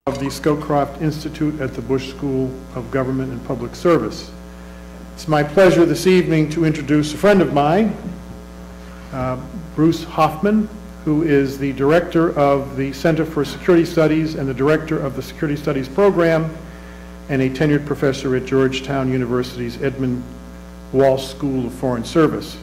of the Scowcroft Institute at the Bush School of Government and Public Service. It's my pleasure this evening to introduce a friend of mine, Bruce Hoffman, who is the director of the Center for Security Studies and the director of the Security Studies program and a tenured professor at Georgetown University's Edmund Walsh School of Foreign Service.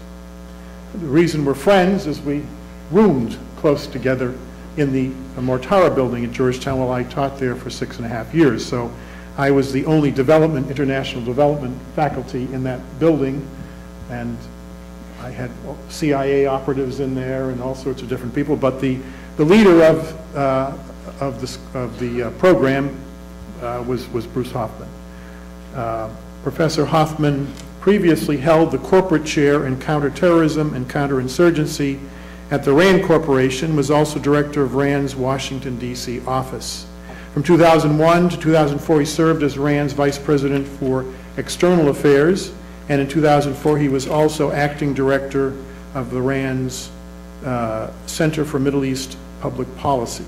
The reason we're friends is we roomed close together in the Mortara building at Georgetown while I taught there for 6.5 years. So I was the only international development faculty in that building, and I had CIA operatives in there and all sorts of different people. But the leader of the program was Bruce Hoffman. Professor Hoffman previously held the corporate chair in counterterrorism and counterinsurgency at the RAND Corporation, was also director of RAND's Washington, D.C. office. From 2001 to 2004, he served as RAND's vice president for external affairs, and in 2004, he was also acting director of the RAND's Center for Middle East Public Policy.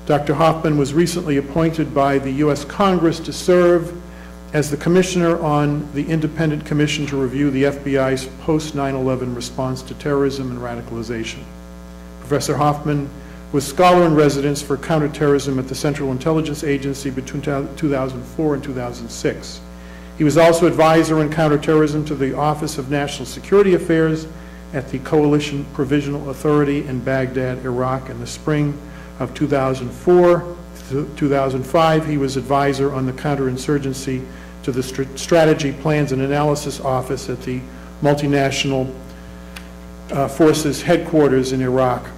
Dr. Hoffman was recently appointed by the U.S. Congress to serve as the commissioner on the Independent Commission to review the FBI's post-9/11 response to terrorism and radicalization. Professor Hoffman was scholar in residence for counterterrorism at the Central Intelligence Agency between 2004 and 2006. He was also advisor in counterterrorism to the Office of National Security Affairs at the Coalition Provisional Authority in Baghdad, Iraq. In the spring of 2004 to 2005, he was advisor on the counterinsurgency to the Strategy, Plans, and Analysis Office at the Multinational Forces Headquarters in Iraq.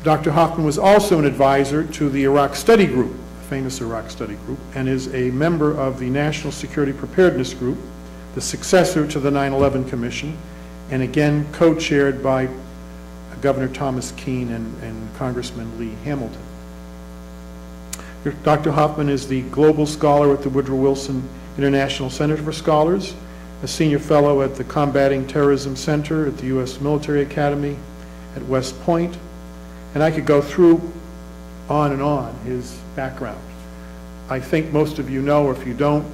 Dr. Hoffman was also an advisor to the Iraq Study Group, the famous Iraq Study Group, and is a member of the National Security Preparedness Group, the successor to the 9/11 Commission, and again co-chaired by Governor Thomas Keane and Congressman Lee Hamilton. Dr. Hoffman is the global scholar at the Woodrow Wilson International Center for Scholars, a senior fellow at the Combating Terrorism Center at the U.S. Military Academy at West Point, and I could go through on and on his background. I think most of you know, or if you don't,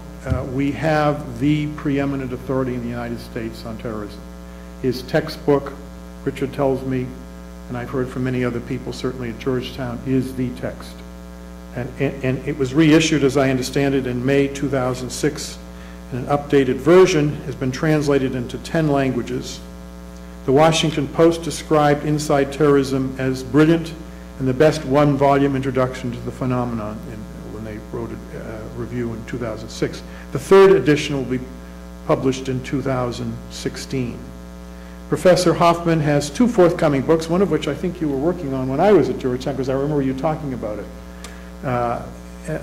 we have the preeminent authority in the United States on terrorism. His textbook, Richard tells me, and I've heard from many other people, certainly at Georgetown, is the text. And it was reissued, as I understand it, in May 2006, and an updated version has been translated into 10 languages. The Washington Post described Inside Terrorism as brilliant and the best one-volume introduction to the phenomenon when they wrote a review in 2006. The third edition will be published in 2016. Professor Hoffman has 2 forthcoming books, one of which I think you were working on when I was at Georgetown, because I remember you talking about it.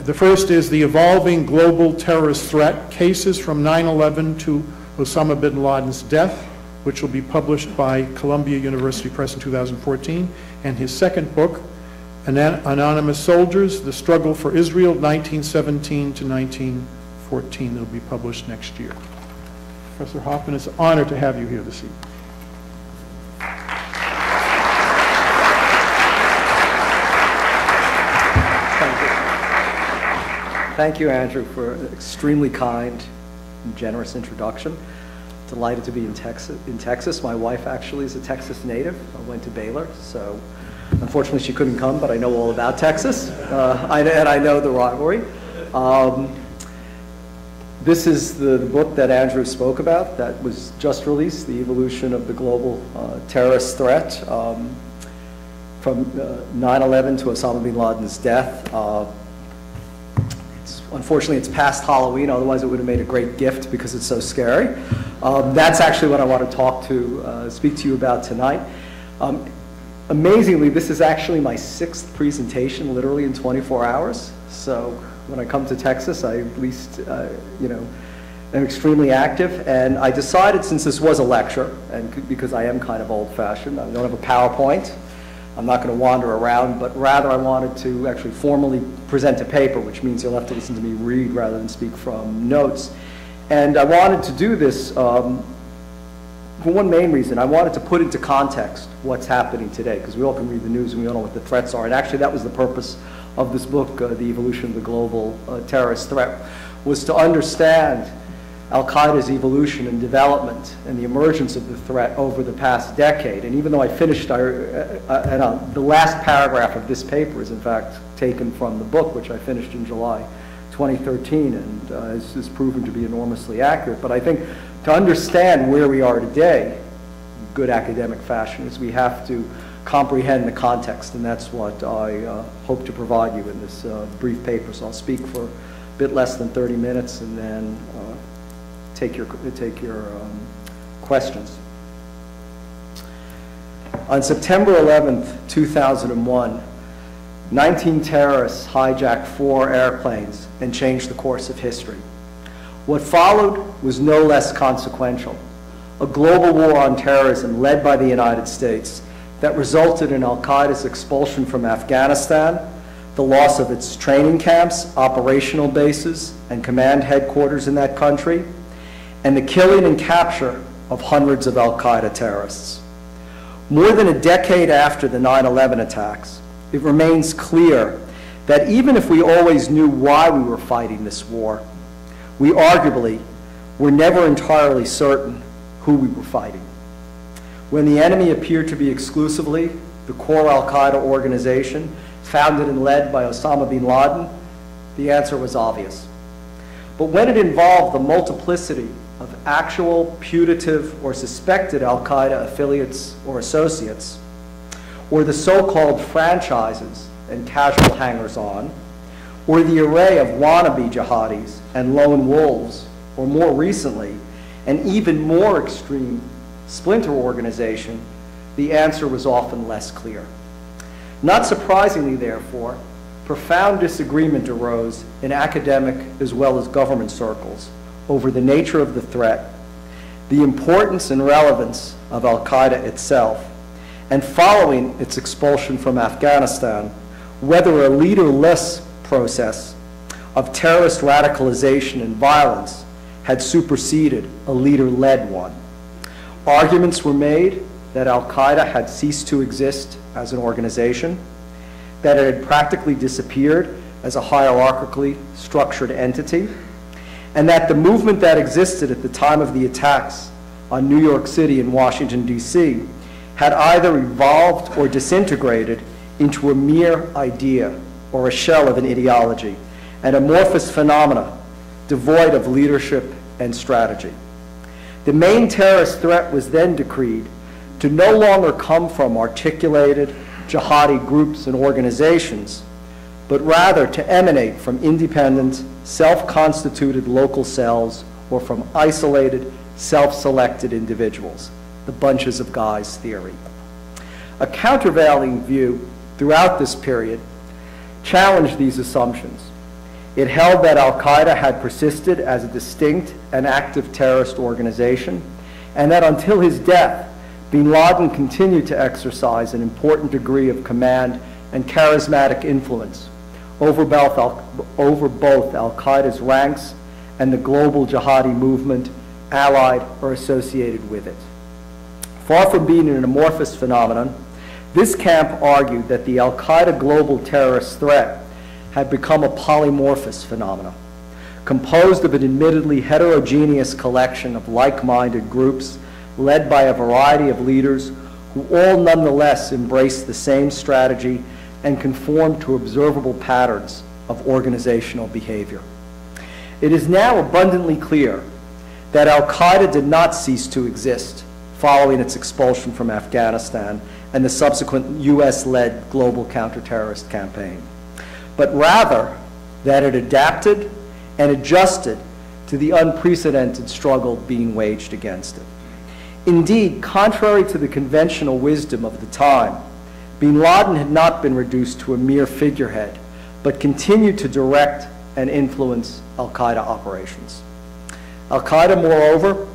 The first is The Evolving Global Terrorist Threat, Cases from 9/11 to Osama bin Laden's Death, which will be published by Columbia University Press in 2014. And his second book, Anonymous Soldiers, The Struggle for Israel, 1917 to 1914, that will be published next year. Professor Hoffman, it's an honor to have you here this evening. Thank you, Andrew, for an extremely kind and generous introduction. Delighted to be in Texas. My wife actually is a Texas native. I went to Baylor, so unfortunately she couldn't come, but I know all about Texas, and I know the rivalry. This is the book that Andrew spoke about that was just released, The Evolution of the Global Terrorist Threat, from 9/11 to Osama bin Laden's death. Unfortunately, it's past Halloween, otherwise it would have made a great gift because it's so scary. That's actually what I want to speak to you about tonight. Amazingly, this is actually my 6th presentation, literally in 24 hours. So when I come to Texas, I at least, am extremely active. And I decided, since this was a lecture, and because I am kind of old-fashioned, I don't have a PowerPoint, I'm not going to wander around, but rather I wanted to actually formally present a paper, which means you'll have to listen to me read rather than speak from notes. And I wanted to do this for one main reason. I wanted to put into context what's happening today, because we all can read the news and we all know what the threats are. And actually that was the purpose of this book, The Evolution of the Global Terrorist Threat, was to understand Al-Qaeda's evolution and development and the emergence of the threat over the past decade. And even though I finished, the last paragraph of this paper is in fact taken from the book, which I finished in July 2013, and is proven to be enormously accurate. But I think to understand where we are today, in good academic fashion, is we have to comprehend the context, and that's what I hope to provide you in this brief paper. So I'll speak for a bit less than 30 minutes and then take your questions. On September 11th, 2001, 19 terrorists hijacked 4 airplanes and changed the course of history. What followed was no less consequential: a global war on terrorism led by the United States that resulted in Al-Qaeda's expulsion from Afghanistan, the loss of its training camps, operational bases, and command headquarters in that country, and the killing and capture of hundreds of Al-Qaeda terrorists. More than a decade after the 9/11 attacks, it remains clear that even if we always knew why we were fighting this war, we arguably were never entirely certain who we were fighting. When the enemy appeared to be exclusively the core Al-Qaeda organization founded and led by Osama bin Laden, the answer was obvious. But when it involved the multiplicity of actual, putative, or suspected Al-Qaeda affiliates or associates, or the so-called franchises and casual hangers-on, or the array of wannabe jihadis and lone wolves, or more recently, an even more extreme splinter organization, the answer was often less clear. Not surprisingly, therefore, profound disagreement arose in academic as well as government circles over the nature of the threat, the importance and relevance of Al-Qaeda itself, and following its expulsion from Afghanistan, whether a leaderless process of terrorist radicalization and violence had superseded a leader-led one. Arguments were made that Al-Qaeda had ceased to exist as an organization, that it had practically disappeared as a hierarchically structured entity, and that the movement that existed at the time of the attacks on New York City and Washington, D.C., had either evolved or disintegrated into a mere idea or a shell of an ideology, an amorphous phenomena devoid of leadership and strategy. The main terrorist threat was then decreed to no longer come from articulated jihadi groups and organizations, but rather to emanate from independent, self-constituted local cells or from isolated, self-selected individuals, the bunches of guys theory. A countervailing view throughout this period challenged these assumptions. It held that Al-Qaeda had persisted as a distinct and active terrorist organization, and that until his death, bin Laden continued to exercise an important degree of command and charismatic influence over both Al-Qaeda's ranks and the global jihadi movement allied or associated with it. Far from being an amorphous phenomenon, this camp argued that the Al-Qaeda global terrorist threat had become a polymorphous phenomenon, composed of an admittedly heterogeneous collection of like-minded groups led by a variety of leaders who all nonetheless embraced the same strategy and conformed to observable patterns of organizational behavior. It is now abundantly clear that Al-Qaeda did not cease to exist following its expulsion from Afghanistan and the subsequent US-led global counterterrorist campaign, but rather that it adapted and adjusted to the unprecedented struggle being waged against it. Indeed, contrary to the conventional wisdom of the time, bin Laden had not been reduced to a mere figurehead, but continued to direct and influence Al-Qaeda operations. Al-Qaeda, moreover,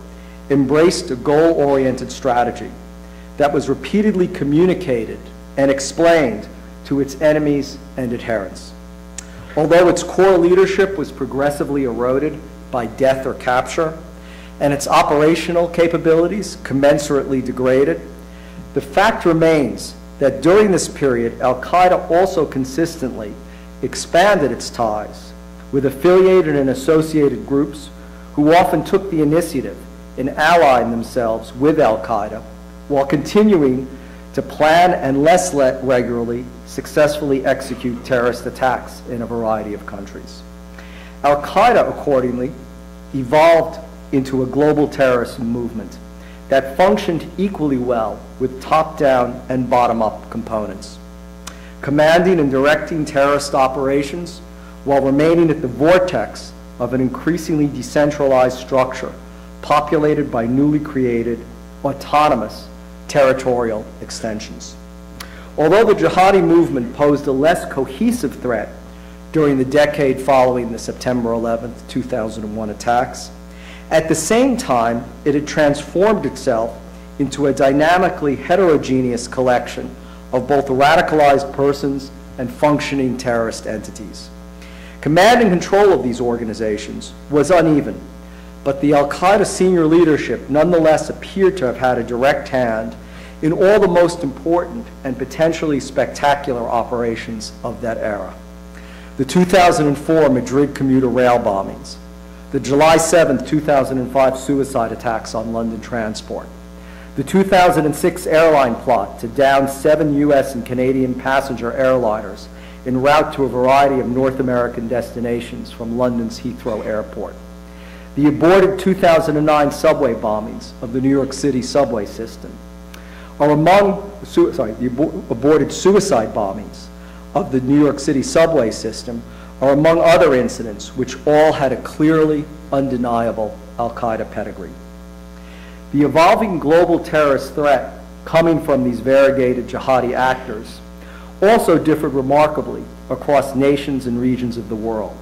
embraced a goal-oriented strategy that was repeatedly communicated and explained to its enemies and adherents. Although its core leadership was progressively eroded by death or capture, and its operational capabilities commensurately degraded, the fact remains that during this period, Al-Qaeda also consistently expanded its ties with affiliated and associated groups who often took the initiative in allying themselves with Al-Qaeda while continuing to plan and less regularly successfully execute terrorist attacks in a variety of countries. Al-Qaeda, accordingly, evolved into a global terrorist movement that functioned equally well with top-down and bottom-up components, commanding and directing terrorist operations while remaining at the vortex of an increasingly decentralized structure populated by newly created autonomous territorial extensions. Although the jihadi movement posed a less cohesive threat during the decade following the September 11, 2001 attacks, at the same time, it had transformed itself into a dynamically heterogeneous collection of both radicalized persons and functioning terrorist entities. Command and control of these organizations was uneven, but the Al-Qaeda senior leadership nonetheless appeared to have had a direct hand in all the most important and potentially spectacular operations of that era. The 2004 Madrid commuter rail bombings, the July 7, 2005 suicide attacks on London transport, the 2006 airline plot to down 7 U.S. and Canadian passenger airliners en route to a variety of North American destinations from London's Heathrow Airport, the aborted 2009 subway bombings of the New York City subway system are among, the aborted suicide bombings of the New York City subway system are among other incidents which all had a clearly undeniable Al-Qaeda pedigree. The evolving global terrorist threat coming from these variegated jihadi actors also differed remarkably across nations and regions of the world,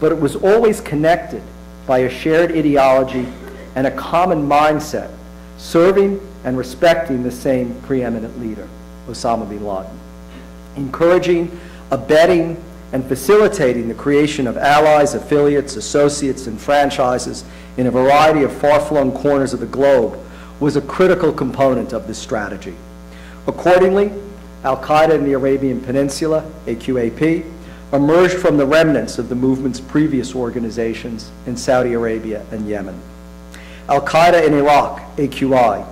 but it was always connected by a shared ideology and a common mindset, serving and respecting the same preeminent leader, Osama bin Laden, encouraging, abetting, and facilitating the creation of allies, affiliates, associates, and franchises in a variety of far-flung corners of the globe was a critical component of this strategy. Accordingly, Al-Qaeda in the Arabian Peninsula, AQAP, emerged from the remnants of the movement's previous organizations in Saudi Arabia and Yemen. Al-Qaeda in Iraq, AQI,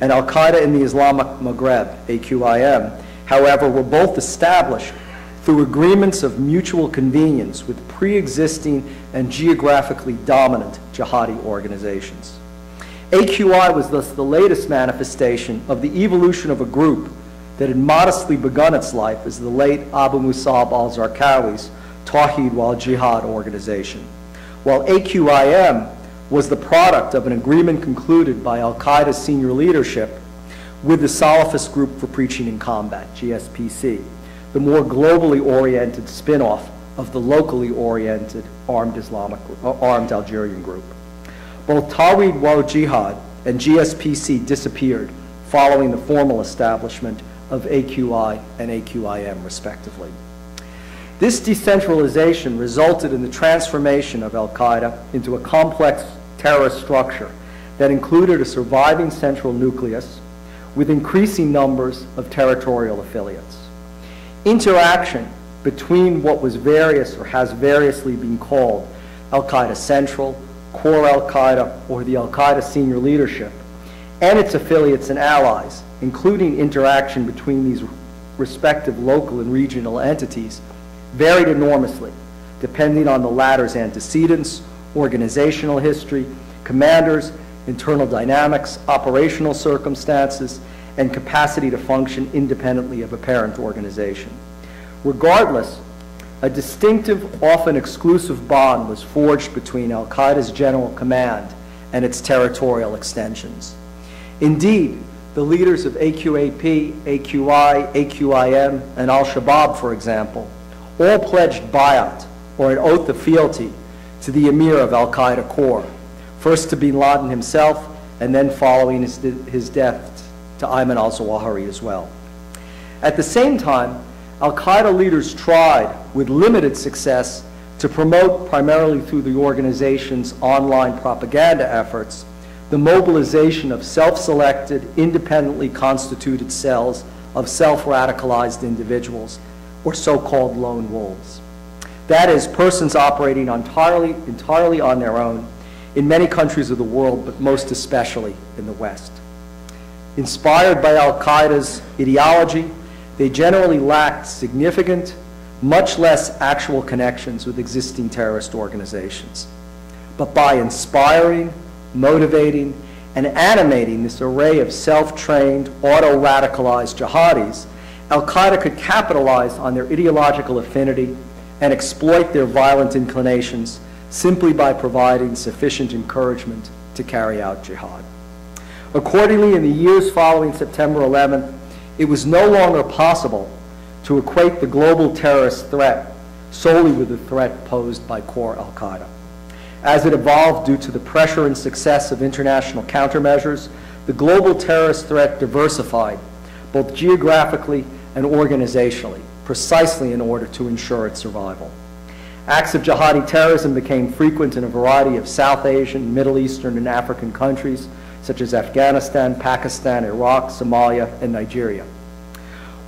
and Al-Qaeda in the Islamic Maghreb, AQIM, however, were both established through agreements of mutual convenience with pre-existing and geographically dominant jihadi organizations. AQI was thus the latest manifestation of the evolution of a group that had modestly begun its life as the late Abu Musab al-Zarqawi's Tawheed wal Jihad organization, while AQIM was the product of an agreement concluded by Al-Qaeda's senior leadership with the Salafist Group for Preaching in Combat, GSPC, the more globally oriented spin-off of the locally oriented armed Algerian group. Both Tawheed wal Jihad and GSPC disappeared following the formal establishment of AQI and AQIM, respectively. This decentralization resulted in the transformation of Al-Qaeda into a complex terrorist structure that included a surviving central nucleus with increasing numbers of territorial affiliates. Interaction between what was various or has variously been called Al-Qaeda Central, Core Al-Qaeda, or the Al-Qaeda senior leadership, and its affiliates and allies, including interaction between these respective local and regional entities, varied enormously, depending on the latter's antecedents, organizational history, commanders, internal dynamics, operational circumstances, and capacity to function independently of a parent organization. Regardless, a distinctive, often exclusive bond was forged between Al-Qaeda's general command and its territorial extensions. Indeed, the leaders of AQAP, AQI, AQIM, and Al-Shabaab, for example, all pledged bayat, or an oath of fealty, to the emir of Al-Qaeda Core, first to bin Laden himself, and then following his death to Ayman al-Zawahiri as well. At the same time, Al-Qaeda leaders tried, with limited success, to promote, primarily through the organization's online propaganda efforts, the mobilization of self-selected, independently constituted cells of self-radicalized individuals, or so-called lone wolves. That is, persons operating entirely on their own in many countries of the world, but most especially in the West. Inspired by Al-Qaeda's ideology, they generally lacked significant, much less actual connections with existing terrorist organizations. But by inspiring, motivating, and animating this array of self-trained, auto-radicalized jihadis, Al-Qaeda could capitalize on their ideological affinity and exploit their violent inclinations simply by providing sufficient encouragement to carry out jihad. Accordingly, in the years following September 11th, it was no longer possible to equate the global terrorist threat solely with the threat posed by core Al-Qaeda. As it evolved due to the pressure and success of international countermeasures, the global terrorist threat diversified both geographically and organizationally, precisely in order to ensure its survival. Acts of jihadi terrorism became frequent in a variety of South Asian, Middle Eastern, and African countries, such as Afghanistan, Pakistan, Iraq, Somalia, and Nigeria,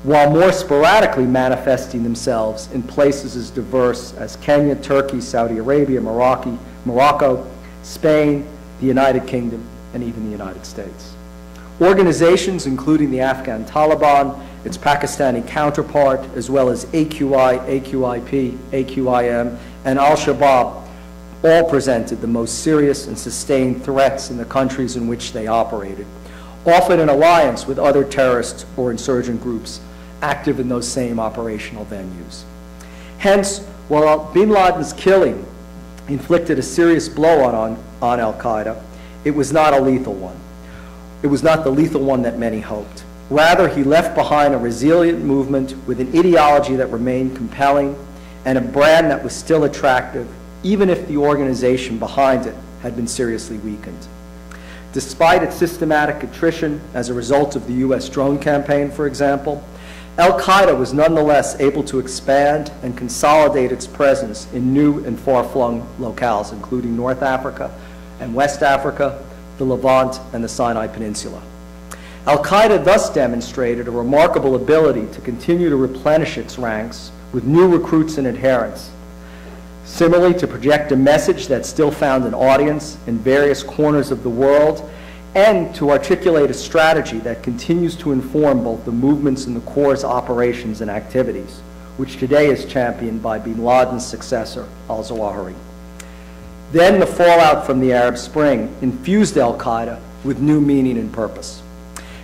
while more sporadically manifesting themselves in places as diverse as Kenya, Turkey, Saudi Arabia, Morocco, Spain, the United Kingdom, and even the United States. Organizations including the Afghan Taliban, its Pakistani counterpart, as well as AQI, AQIP, AQIM, and Al-Shabaab, all presented the most serious and sustained threats in the countries in which they operated, often in alliance with other terrorist or insurgent groups active in those same operational venues. Hence, while bin Laden's killing inflicted a serious blow on Al-Qaeda, it was not a lethal one. It was not the lethal one that many hoped. Rather, he left behind a resilient movement with an ideology that remained compelling and a brand that was still attractive, even if the organization behind it had been seriously weakened. Despite its systematic attrition as a result of the U.S. drone campaign, for example, Al-Qaeda was nonetheless able to expand and consolidate its presence in new and far-flung locales, including North Africa and West Africa, the Levant, and the Sinai Peninsula. Al-Qaeda thus demonstrated a remarkable ability to continue to replenish its ranks with new recruits and adherents, similarly to project a message that still found an audience in various corners of the world, and to articulate a strategy that continues to inform both the movements and the Corps' operations and activities, which today is championed by bin Laden's successor, al-Zawahiri. Then the fallout from the Arab Spring infused Al-Qaeda with new meaning and purpose.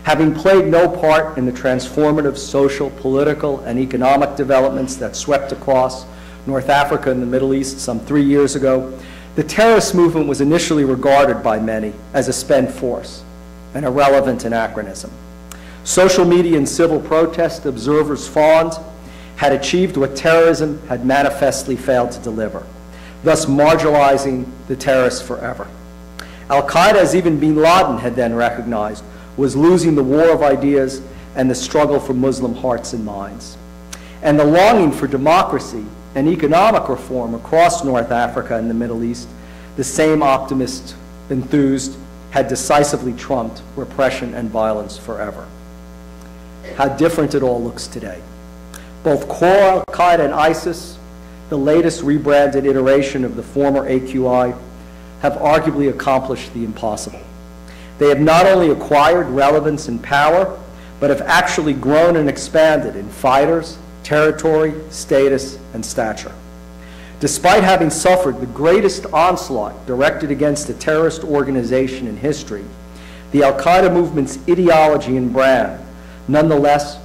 Having played no part in the transformative social, political, and economic developments that swept across North Africa and the Middle East some 3 years ago, the terrorist movement was initially regarded by many as a spent force, an irrelevant anachronism. Social media and civil protest, observers fawned, had achieved what terrorism had manifestly failed to deliver, thus marginalizing the terrorists forever. Al-Qaeda, as even bin Laden had then recognized, was losing the war of ideas and the struggle for Muslim hearts and minds. And the longing for democracy and economic reform across North Africa and the Middle East, the same optimist enthused had decisively trumped repression and violence forever. How different it all looks today. Both core Al-Qaeda and ISIS, the latest rebranded iteration of the former AQI, have arguably accomplished the impossible. They have not only acquired relevance and power, but have actually grown and expanded in fighters, territory, status, and stature. Despite having suffered the greatest onslaught directed against a terrorist organization in history, the Al-Qaeda movement's ideology and brand nonetheless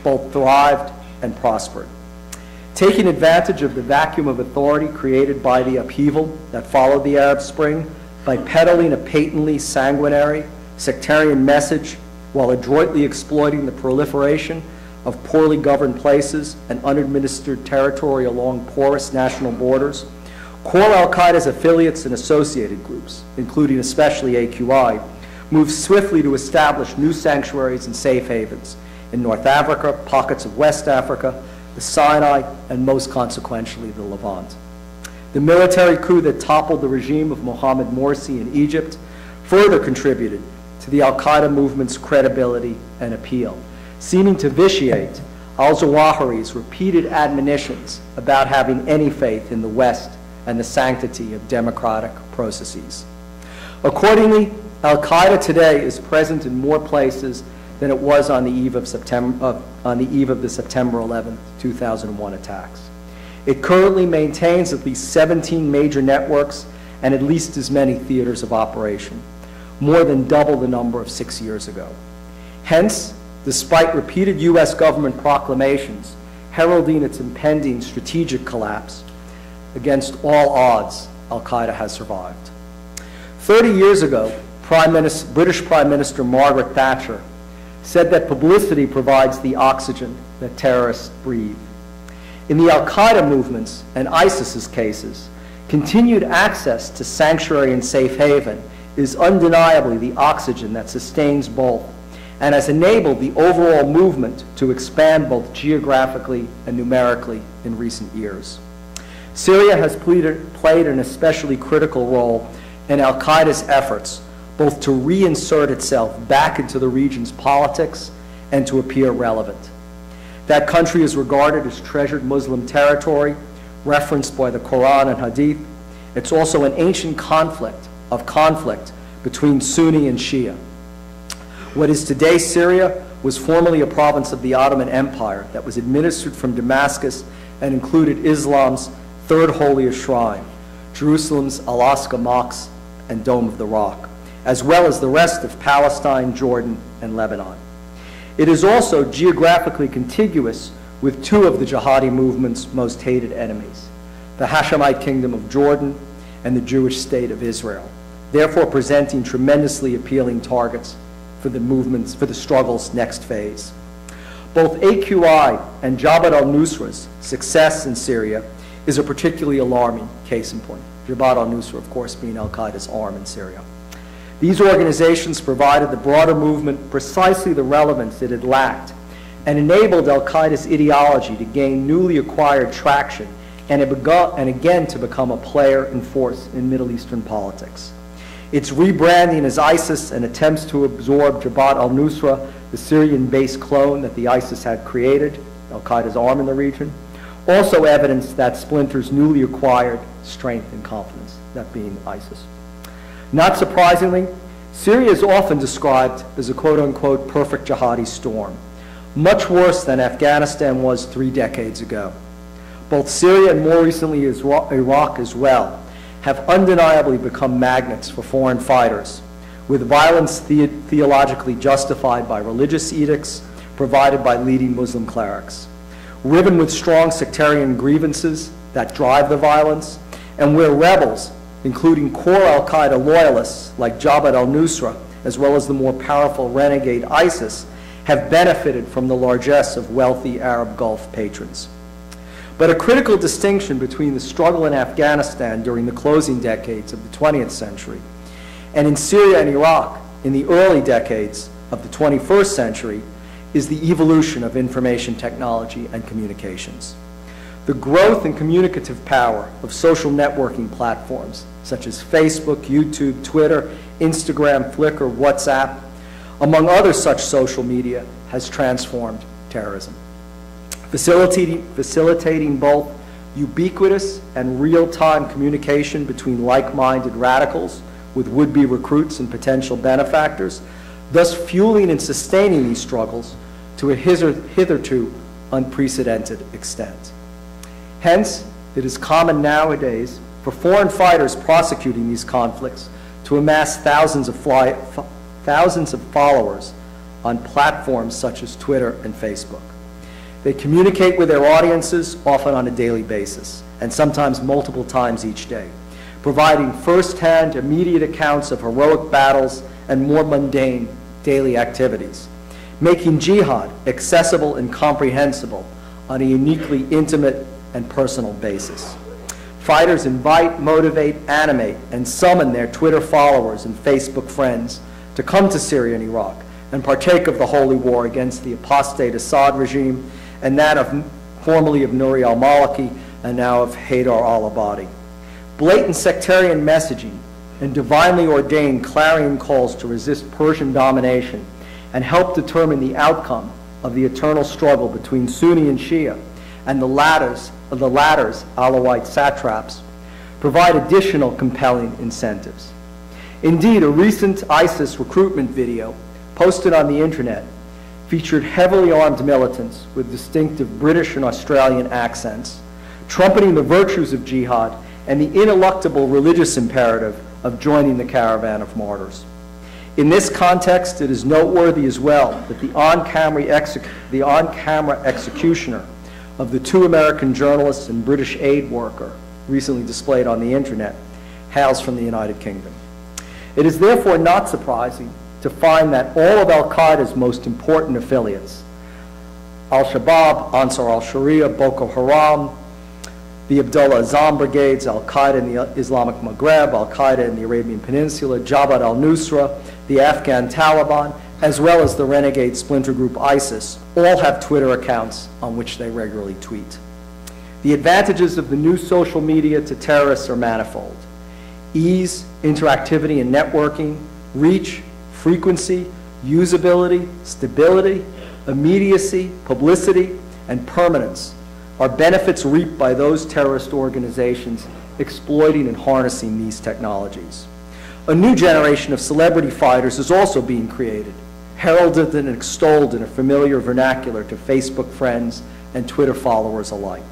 both thrived and prospered. Taking advantage of the vacuum of authority created by the upheaval that followed the Arab Spring, by peddling a patently sanguinary, sectarian message while adroitly exploiting the proliferation of poorly governed places and unadministered territory along porous national borders, core Al-Qaeda's affiliates and associated groups, including especially AQI, moved swiftly to establish new sanctuaries and safe havens in North Africa, pockets of West Africa, the Sinai, and most consequentially, the Levant. The military coup that toppled the regime of Mohamed Morsi in Egypt further contributed to the Al-Qaeda movement's credibility and appeal, seeming to vitiate al-Zawahiri's repeated admonitions about having any faith in the West and the sanctity of democratic processes. Accordingly, Al-Qaeda today is present in more places than it was on the eve of the September 11, 2001 attacks. It currently maintains at least 17 major networks and at least as many theaters of operation, more than double the number of 6 years ago. Hence, despite repeated U.S. government proclamations heralding its impending strategic collapse, against all odds, Al-Qaeda has survived. 30 years ago, British Prime Minister Margaret Thatcher said that publicity provides the oxygen that terrorists breathe. In the Al-Qaeda movements and ISIS's cases, continued access to sanctuary and safe haven is undeniably the oxygen that sustains both and has enabled the overall movement to expand both geographically and numerically in recent years. Syria has played an especially critical role in Al-Qaeda's efforts both to reinsert itself back into the region's politics and to appear relevant. That country is regarded as treasured Muslim territory, referenced by the Quran and Hadith. It's also an ancient conflict between Sunni and Shia. What is today Syria was formerly a province of the Ottoman Empire that was administered from Damascus and included Islam's third holiest shrine, Jerusalem's Al-Aqsa Mosque and Dome of the Rock, as well as the rest of Palestine, Jordan, and Lebanon. It is also geographically contiguous with two of the jihadi movement's most hated enemies, the Hashemite Kingdom of Jordan and the Jewish state of Israel, therefore presenting tremendously appealing targets for the struggle's next phase. Both AQI and Jabhat al-Nusra's success in Syria is a particularly alarming case in point. Jabhat al-Nusra, of course, being Al-Qaeda's arm in Syria. These organizations provided the broader movement precisely the relevance it had lacked and enabled Al-Qaeda's ideology to gain newly acquired traction and again to become a player and force in Middle Eastern politics. Its rebranding as ISIS and attempts to absorb Jabhat al-Nusra, the Syrian-based clone that the ISIS had created, Al-Qaeda's arm in the region, also evidenced that splinter's newly acquired strength and confidence, that being ISIS. Not surprisingly, Syria is often described as a quote-unquote perfect jihadi storm, much worse than Afghanistan was 3 decades ago. Both Syria and more recently Iraq as well have undeniably become magnets for foreign fighters, with violence theologically justified by religious edicts provided by leading Muslim clerics, riven with strong sectarian grievances that drive the violence, and where rebels, including core Al-Qaeda loyalists like Jabhat al-Nusra, as well as the more powerful renegade ISIS, have benefited from the largesse of wealthy Arab Gulf patrons. But a critical distinction between the struggle in Afghanistan during the closing decades of the 20th century and in Syria and Iraq in the early decades of the 21st century is the evolution of information technology and communications. The growth and communicative power of social networking platforms such as Facebook, YouTube, Twitter, Instagram, Flickr, WhatsApp, among other such social media, has transformed terrorism, facilitating both ubiquitous and real-time communication between like-minded radicals with would-be recruits and potential benefactors, thus fueling and sustaining these struggles to a hitherto unprecedented extent. Hence, it is common nowadays for foreign fighters prosecuting these conflicts to amass thousands of followers on platforms such as Twitter and Facebook. They communicate with their audiences often on a daily basis, and sometimes multiple times each day, providing first-hand, immediate accounts of heroic battles and more mundane daily activities, making jihad accessible and comprehensible on a uniquely intimate and personal basis. Fighters invite, motivate, animate, and summon their Twitter followers and Facebook friends to come to Syria and Iraq and partake of the holy war against the apostate Assad regime and that of formerly of Nouri al-Maliki and now of Haidar al-Abadi. Blatant sectarian messaging and divinely ordained clarion calls to resist Persian domination and help determine the outcome of the eternal struggle between Sunni and Shia, and the latter's Alawite satraps, provide additional compelling incentives. Indeed, a recent ISIS recruitment video posted on the internet featured heavily armed militants with distinctive British and Australian accents, trumpeting the virtues of jihad and the ineluctable religious imperative of joining the caravan of martyrs. In this context, it is noteworthy as well that the on-camera executioner of the 2 American journalists and British aid worker recently displayed on the internet hails from the United Kingdom. It is therefore not surprising to find that all of Al-Qaeda's most important affiliates, Al-Shabaab, Ansar al-Sharia, Boko Haram, the Abdullah Azzam brigades, Al-Qaeda in the Islamic Maghreb, Al-Qaeda in the Arabian Peninsula, Jabhat al-Nusra, the Afghan Taliban, as well as the renegade splinter group ISIS, all have Twitter accounts on which they regularly tweet. The advantages of the new social media to terrorists are manifold: ease, interactivity and networking, reach, frequency, usability, stability, immediacy, publicity, and permanence are benefits reaped by those terrorist organizations exploiting and harnessing these technologies. A new generation of celebrity fighters is also being created, heralded and extolled in a familiar vernacular to Facebook friends and Twitter followers alike.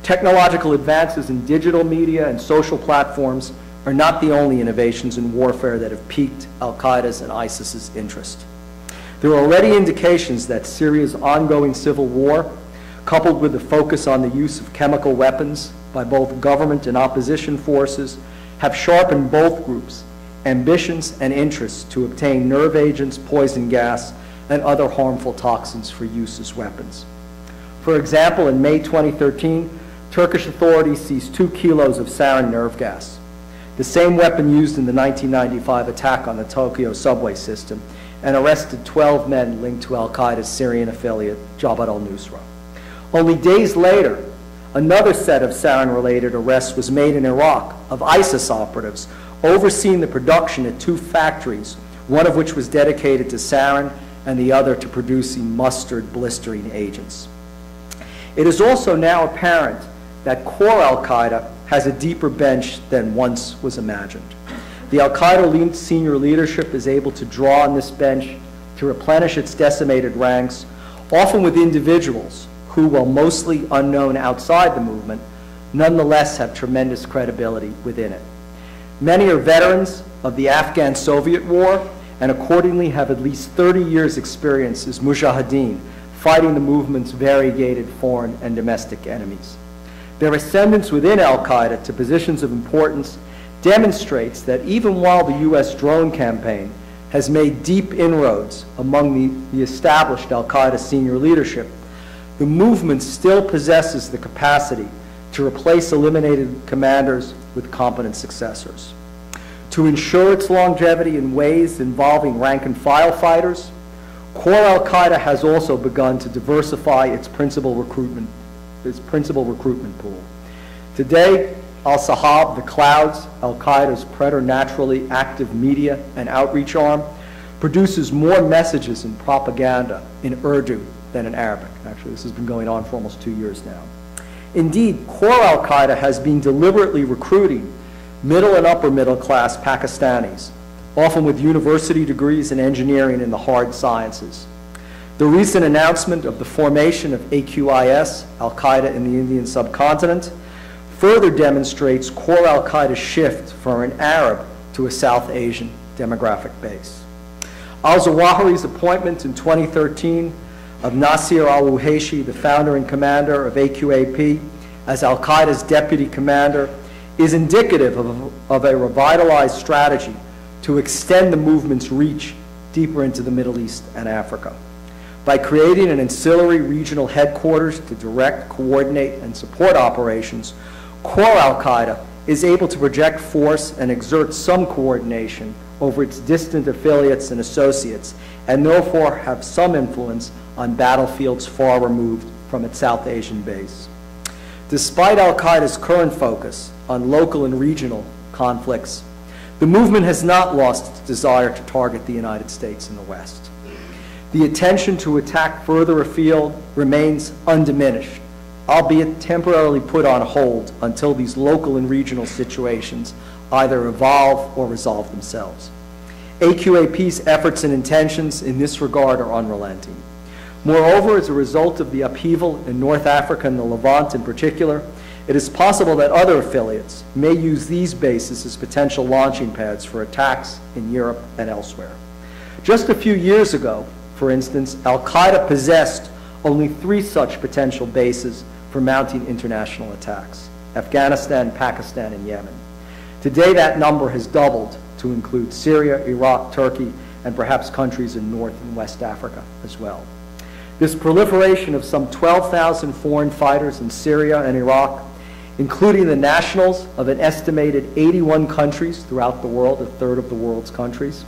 Technological advances in digital media and social platforms are not the only innovations in warfare that have piqued Al-Qaeda's and ISIS's interest. There are already indications that Syria's ongoing civil war, coupled with the focus on the use of chemical weapons by both government and opposition forces, have sharpened both groups' ambitions and interests to obtain nerve agents, poison gas, and other harmful toxins for use as weapons. For example, in May 2013, Turkish authorities seized 2 kilos of sarin nerve gas, the same weapon used in the 1995 attack on the Tokyo subway system, and arrested 12 men linked to Al-Qaeda's Syrian affiliate, Jabhat al-Nusra. Only days later, another set of sarin-related arrests was made in Iraq of ISIS operatives overseeing the production at 2 factories, one of which was dedicated to sarin and the other to producing mustard blistering agents. It is also now apparent that core Al-Qaeda has a deeper bench than once was imagined. The Al-Qaeda senior leadership is able to draw on this bench to replenish its decimated ranks, often with individuals who, while mostly unknown outside the movement, nonetheless have tremendous credibility within it. Many are veterans of the Afghan-Soviet War and accordingly have at least 30 years' experience as mujahideen, fighting the movement's variegated foreign and domestic enemies. Their ascendance within Al-Qaeda to positions of importance demonstrates that even while the U.S. drone campaign has made deep inroads among the established Al-Qaeda senior leadership, the movement still possesses the capacity to replace eliminated commanders with competent successors. To ensure its longevity in ways involving rank-and-file fighters, core Al-Qaeda has also begun to diversify its principal recruitment pool. Today, Al-Sahab, the Clouds, Al-Qaeda's preternaturally active media and outreach arm, produces more messages and propaganda in Urdu than in Arabic. Actually, this has been going on for almost 2 years now. Indeed, core Al-Qaeda has been deliberately recruiting middle and upper middle class Pakistanis, often with university degrees in engineering and the hard sciences. The recent announcement of the formation of AQIS, Al-Qaeda in the Indian subcontinent, further demonstrates core Al-Qaeda's shift from an Arab to a South Asian demographic base. Al-Zawahiri's appointment in 2013 of Nasir al-Wuhayshi, the founder and commander of AQAP, as Al-Qaeda's deputy commander, is indicative of a revitalized strategy to extend the movement's reach deeper into the Middle East and Africa. By creating an ancillary regional headquarters to direct, coordinate, and support operations, core Al-Qaeda is able to project force and exert some coordination over its distant affiliates and associates, and therefore have some influence on battlefields far removed from its South Asian base. Despite Al-Qaeda's current focus on local and regional conflicts, the movement has not lost its desire to target the United States and the West. The attention to attack further afield remains undiminished, albeit temporarily put on hold until these local and regional situations either evolve or resolve themselves. AQAP's efforts and intentions in this regard are unrelenting. Moreover, as a result of the upheaval in North Africa and the Levant in particular, it is possible that other affiliates may use these bases as potential launching pads for attacks in Europe and elsewhere. Just a few years ago, for instance, Al-Qaeda possessed only 3 such potential bases for mounting international attacks: Afghanistan, Pakistan, and Yemen. Today, that number has doubled to include Syria, Iraq, Turkey, and perhaps countries in North and West Africa as well. This proliferation of some 12,000 foreign fighters in Syria and Iraq, including the nationals of an estimated 81 countries throughout the world, a third of the world's countries,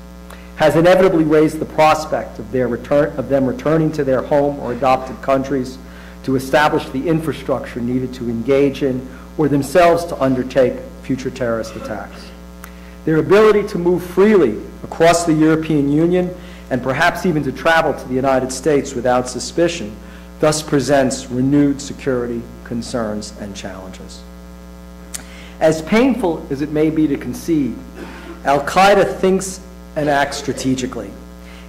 has inevitably raised the prospect of them returning to their home or adopted countries to establish the infrastructure needed to engage in or themselves to undertake future terrorist attacks. Their ability to move freely across the European Union and perhaps even to travel to the United States without suspicion thus presents renewed security concerns and challenges. As painful as it may be to concede, Al-Qaeda thinks and acts strategically.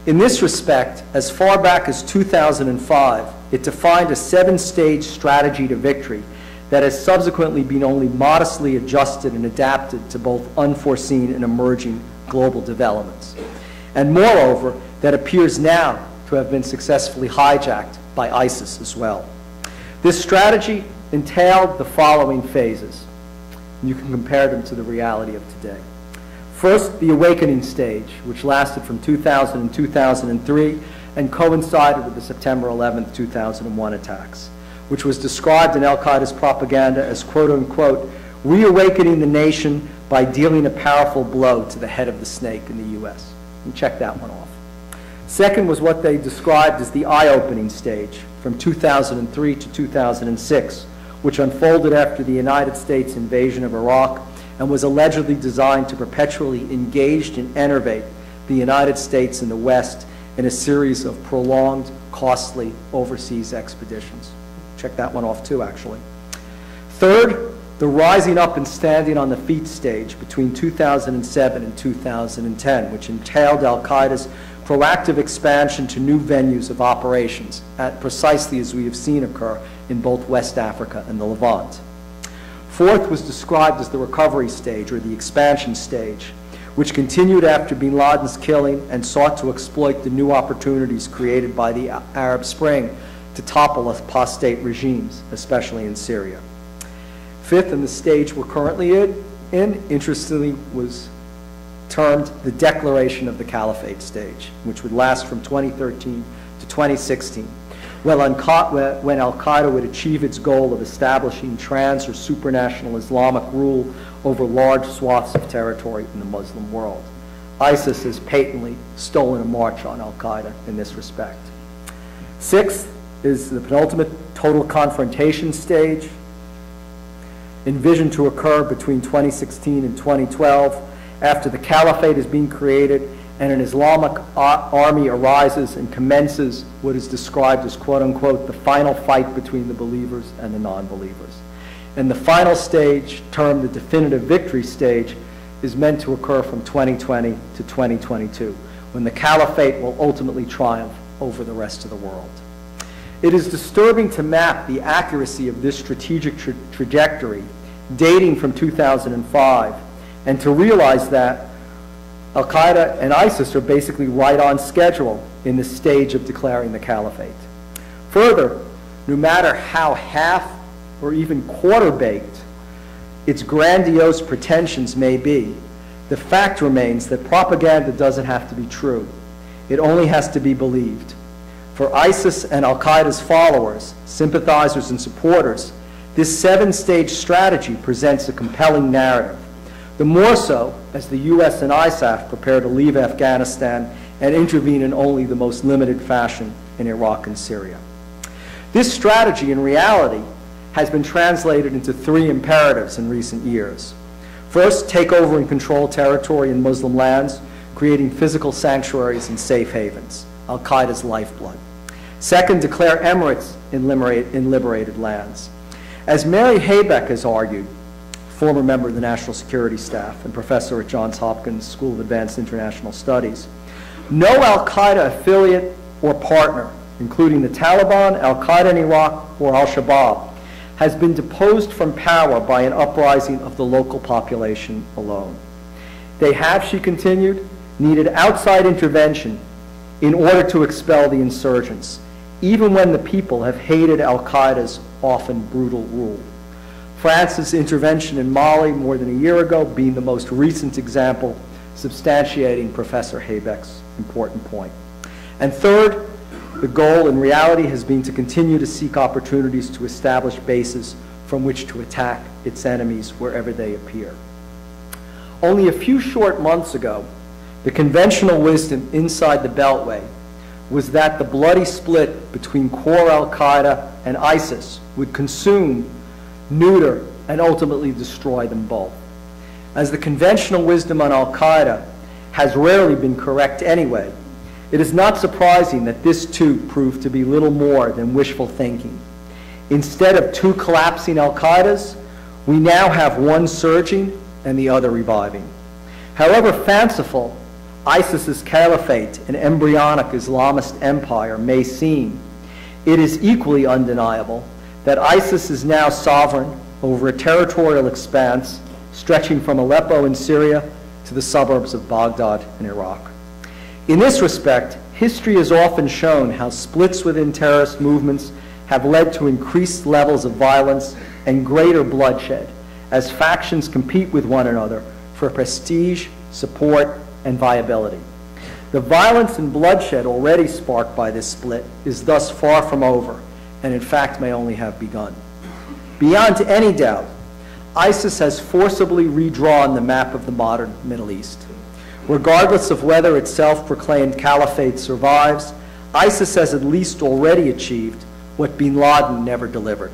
In this respect, as far back as 2005, it defined a 7-stage strategy to victory that has subsequently been only modestly adjusted and adapted to both unforeseen and emerging global developments, and moreover, that appears now to have been successfully hijacked by ISIS as well. This strategy entailed the following phases. You can compare them to the reality of today. First, the awakening stage, which lasted from 2000 and 2003 and coincided with the September 11th, 2001 attacks, which was described in Al-Qaeda's propaganda as, quote-unquote, reawakening the nation by dealing a powerful blow to the head of the snake in the U.S. And check that one off. Second was what they described as the eye-opening stage from 2003 to 2006, which unfolded after the United States invasion of Iraq and was allegedly designed to perpetually engage and enervate the United States and the West in a series of prolonged, costly overseas expeditions. Check that one off too, actually. Third, the rising up and standing on the feet stage between 2007 and 2010, which entailed Al-Qaeda's proactive expansion to new venues of operations, precisely as we have seen occur in both West Africa and the Levant. Fourth was described as the recovery stage, or the expansion stage, which continued after bin Laden's killing and sought to exploit the new opportunities created by the Arab Spring to topple apostate regimes, especially in Syria. Fifth, and the stage we're currently in, interestingly, was termed the declaration of the caliphate stage, which would last from 2013 to 2016, when Al-Qaeda would achieve its goal of establishing trans or supranational Islamic rule over large swaths of territory in the Muslim world. ISIS has patently stolen a march on Al-Qaeda in this respect. Sixth is the penultimate total confrontation stage, envisioned to occur between 2016 and 2012, after the caliphate is being created and an Islamic army arises and commences what is described as, quote-unquote, the final fight between the believers and the non-believers. And the final stage, termed the definitive victory stage, is meant to occur from 2020 to 2022, when the caliphate will ultimately triumph over the rest of the world. It is disturbing to map the accuracy of this strategic trajectory dating from 2005 and to realize that Al-Qaeda and ISIS are basically right on schedule in the stage of declaring the caliphate. Further, no matter how half or even quarter-baked its grandiose pretensions may be, the fact remains that propaganda doesn't have to be true. It only has to be believed. For ISIS and Al-Qaeda's followers, sympathizers, and supporters, this 7-stage strategy presents a compelling narrative. The more so as the U.S. and ISAF prepare to leave Afghanistan and intervene in only the most limited fashion in Iraq and Syria. This strategy, in reality, has been translated into 3 imperatives in recent years. First, take over and control territory in Muslim lands, creating physical sanctuaries and safe havens. Al-Qaeda's lifeblood. Second, declare emirates in liberated lands. As Mary Haybeck has argued, former member of the National Security Staff and professor at Johns Hopkins School of Advanced International Studies, no Al-Qaeda affiliate or partner, including the Taliban, Al-Qaeda in Iraq, or Al-Shabaab, has been deposed from power by an uprising of the local population alone. They have, she continued, needed outside intervention in order to expel the insurgents, even when the people have hated Al-Qaeda's often brutal rule. France's intervention in Mali more than a year ago being the most recent example, substantiating Professor Haybeck's important point. And third, the goal in reality has been to continue to seek opportunities to establish bases from which to attack its enemies wherever they appear. Only a few short months ago, the conventional wisdom inside the Beltway was that the bloody split between core Al-Qaeda and ISIS would consume, neuter, and ultimately destroy them both. As the conventional wisdom on Al-Qaeda has rarely been correct anyway, it is not surprising that this too proved to be little more than wishful thinking. Instead of two collapsing Al-Qaedas, we now have one surging and the other reviving. However fanciful ISIS's caliphate, an embryonic Islamist empire, may seem, it is equally undeniable that ISIS is now sovereign over a territorial expanse stretching from Aleppo in Syria to the suburbs of Baghdad in Iraq. In this respect, history has often shown how splits within terrorist movements have led to increased levels of violence and greater bloodshed as factions compete with one another for prestige, support, and viability. The violence and bloodshed already sparked by this split is thus far from over, and in fact may only have begun. Beyond any doubt, ISIS has forcibly redrawn the map of the modern Middle East. Regardless of whether its self-proclaimed caliphate survives, ISIS has at least already achieved what bin Laden never delivered.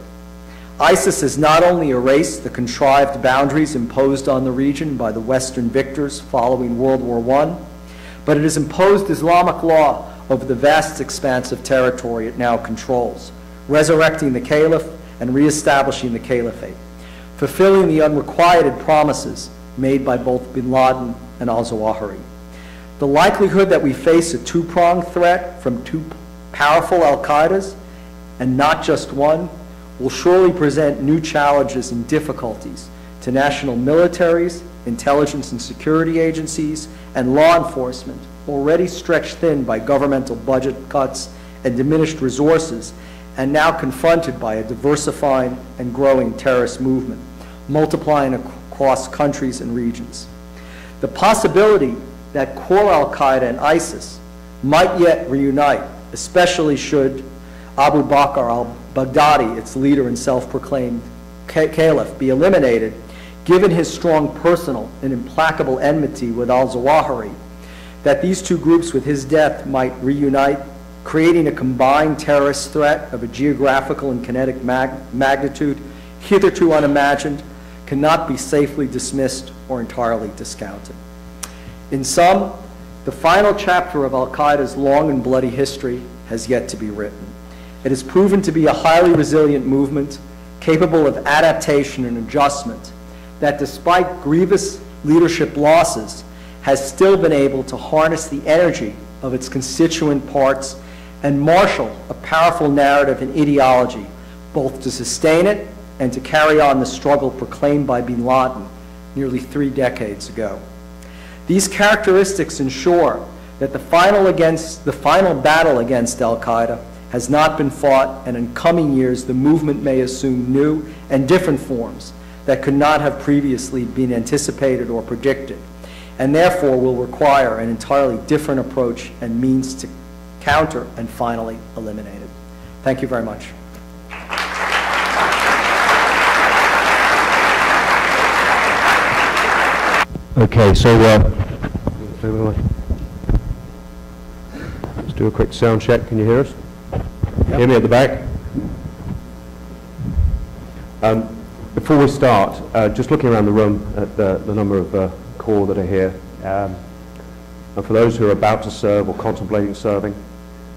ISIS has not only erased the contrived boundaries imposed on the region by the Western victors following World War I, but it has imposed Islamic law over the vast expanse of territory it now controls, resurrecting the caliph and reestablishing the caliphate, fulfilling the unrequited promises made by both bin Laden and al-Zawahiri. The likelihood that we face a two-pronged threat from two powerful Al-Qaedas, and not just one, will surely present new challenges and difficulties to national militaries, intelligence and security agencies, and law enforcement, already stretched thin by governmental budget cuts and diminished resources, and now confronted by a diversifying and growing terrorist movement, multiplying across countries and regions. The possibility that core Al-Qaeda and ISIS might yet reunite, especially should Abu Bakr al-Baghdadi, its leader and self-proclaimed caliph, be eliminated, given his strong personal and implacable enmity with al-Zawahiri, that these two groups with his death might reunite, creating a combined terrorist threat of a geographical and kinetic magnitude hitherto unimagined, cannot be safely dismissed or entirely discounted. In sum, the final chapter of Al-Qaeda's long and bloody history has yet to be written. It has proven to be a highly resilient movement, capable of adaptation and adjustment, that despite grievous leadership losses, has still been able to harness the energy of its constituent parts and marshal a powerful narrative and ideology, both to sustain it and to carry on the struggle proclaimed by bin Laden nearly 3 decades ago. These characteristics ensure that the final battle against Al-Qaeda has not been fought, and in coming years the movement may assume new and different forms that could not have previously been anticipated or predicted, and therefore will require an entirely different approach and means to counter and finally eliminate it. Thank you very much. Okay, so let's do a quick sound check. Can you hear us? Yep. Hear me at the back? Before we start, just looking around the room at the number of core that are here, and for those who are about to serve or contemplating serving,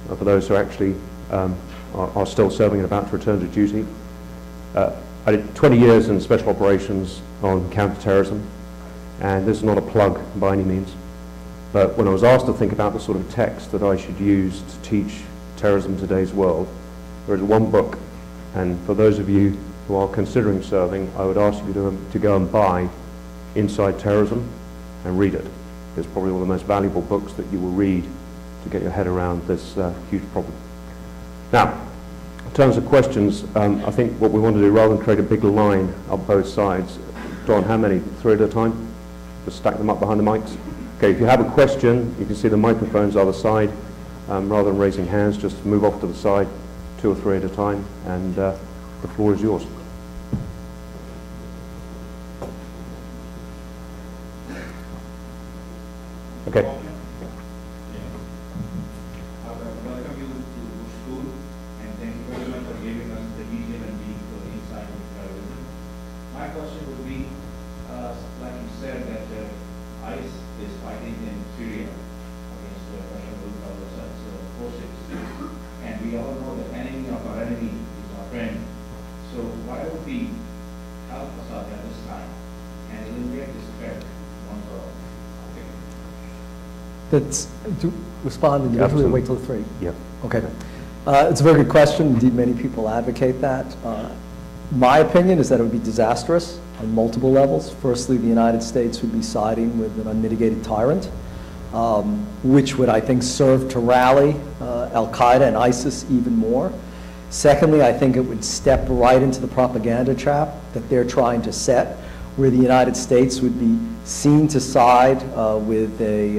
for those who actually are still serving and about to return to duty. I did 20 years in special operations on counterterrorism, and this is not a plug by any means. But when I was asked to think about the sort of text that I should use to teach terrorism in today's world, there is one book, and for those of you who are considering serving, I would ask you to go and buy Inside Terrorism and read it. It's probably one of the most valuable books that you will read to get your head around this huge problem. Now, in terms of questions, I think what we want to do, rather than create a big line up both sides, Don, how many? 3 at a time? Just stack them up behind the mics? Okay, if you have a question, you can see the microphones either side. Rather than raising hands, just move off to the side, 2 or 3 at a time, and the floor is yours. Okay. Welcome you to school, and thank you very much for giving us the detail and deep insight into terrorism. My question would be, like you said, that ICE is fighting in Syria against the Russian group of such forces, and we all know the enemy of our enemy is our friend. So why would we help us out at this time and eliminate this threat once for all? That's, to respond individually or wait till the 3? Yeah. Okay. It's a very good question. Indeed, many people advocate that. My opinion is that it would be disastrous on multiple levels. Firstly, the United States would be siding with an unmitigated tyrant, which would, I think, serve to rally Al-Qaeda and ISIS even more. Secondly, I think it would step right into the propaganda trap that they're trying to set, where the United States would be seen to side with the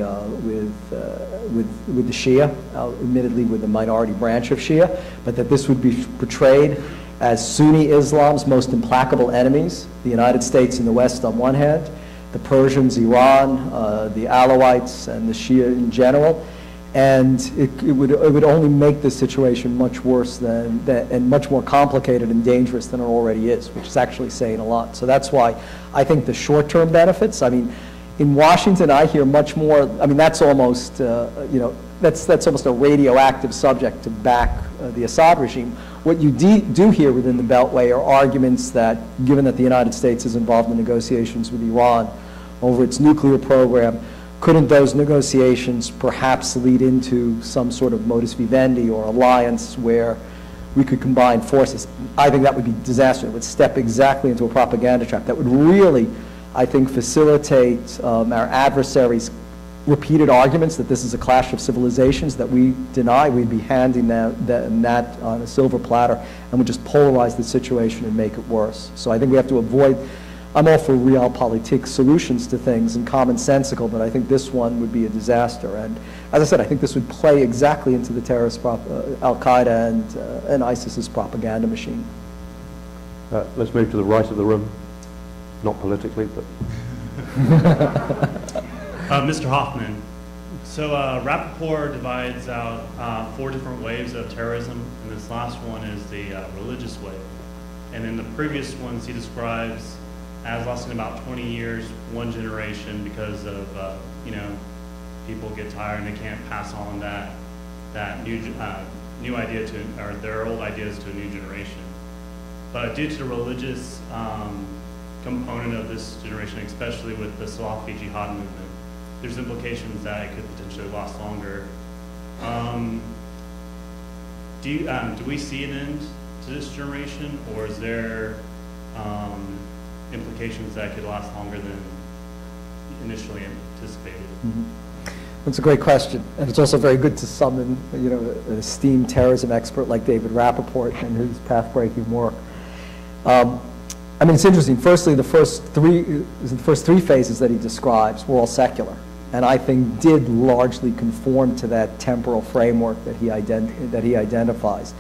Shia, admittedly with the minority branch of Shia, but that this would be portrayed as Sunni Islam's most implacable enemies, the United States and the West on one hand, the Persians, Iran, the Alawites, and the Shia in general. And it would only make this situation much worse than and much more complicated and dangerous than it already is, which is actually saying a lot. So that's why I think the short-term benefits, I mean, in Washington I hear much more, I mean, that's almost, that's almost a radioactive subject to back the Assad regime. What you do hear within the Beltway are arguments that, given that the United States is involved in negotiations with Iran over its nuclear program, couldn't those negotiations perhaps lead into some sort of modus vivendi or alliance where we could combine forces? I think that would be disastrous. It would step exactly into a propaganda trap that would really, I think, facilitate our adversaries' repeated arguments that this is a clash of civilizations that we deny. We'd be handing that on a silver platter and would just polarize the situation and make it worse. So I think we have to avoid, I'm all for realpolitik solutions to things and commonsensical, but I think this one would be a disaster. And as I said, I think this would play exactly into the terrorist Al-Qaeda and ISIS's propaganda machine. Let's move to the right of the room. Not politically, but... Mr. Hoffman, so Rappaport divides out 4 different waves of terrorism, and this last one is the religious wave. And in the previous ones, he describes as lasting about 20 years, 1 generation, because of, people get tired and they can't pass on that new idea to, or their old ideas to a new generation. But due to the religious component of this generation, especially with the Salafi jihad movement, there's implications that it could potentially last longer. Do we see an end to this generation, or is there implications that could last longer than initially anticipated? Mm-hmm. That's a great question, and it's also very good to summon, an esteemed terrorism expert like David Rappaport and his path-breaking work. I mean, it's interesting. Firstly, the first three phases that he describes were all secular, and I think did largely conform to that temporal framework that he identifies.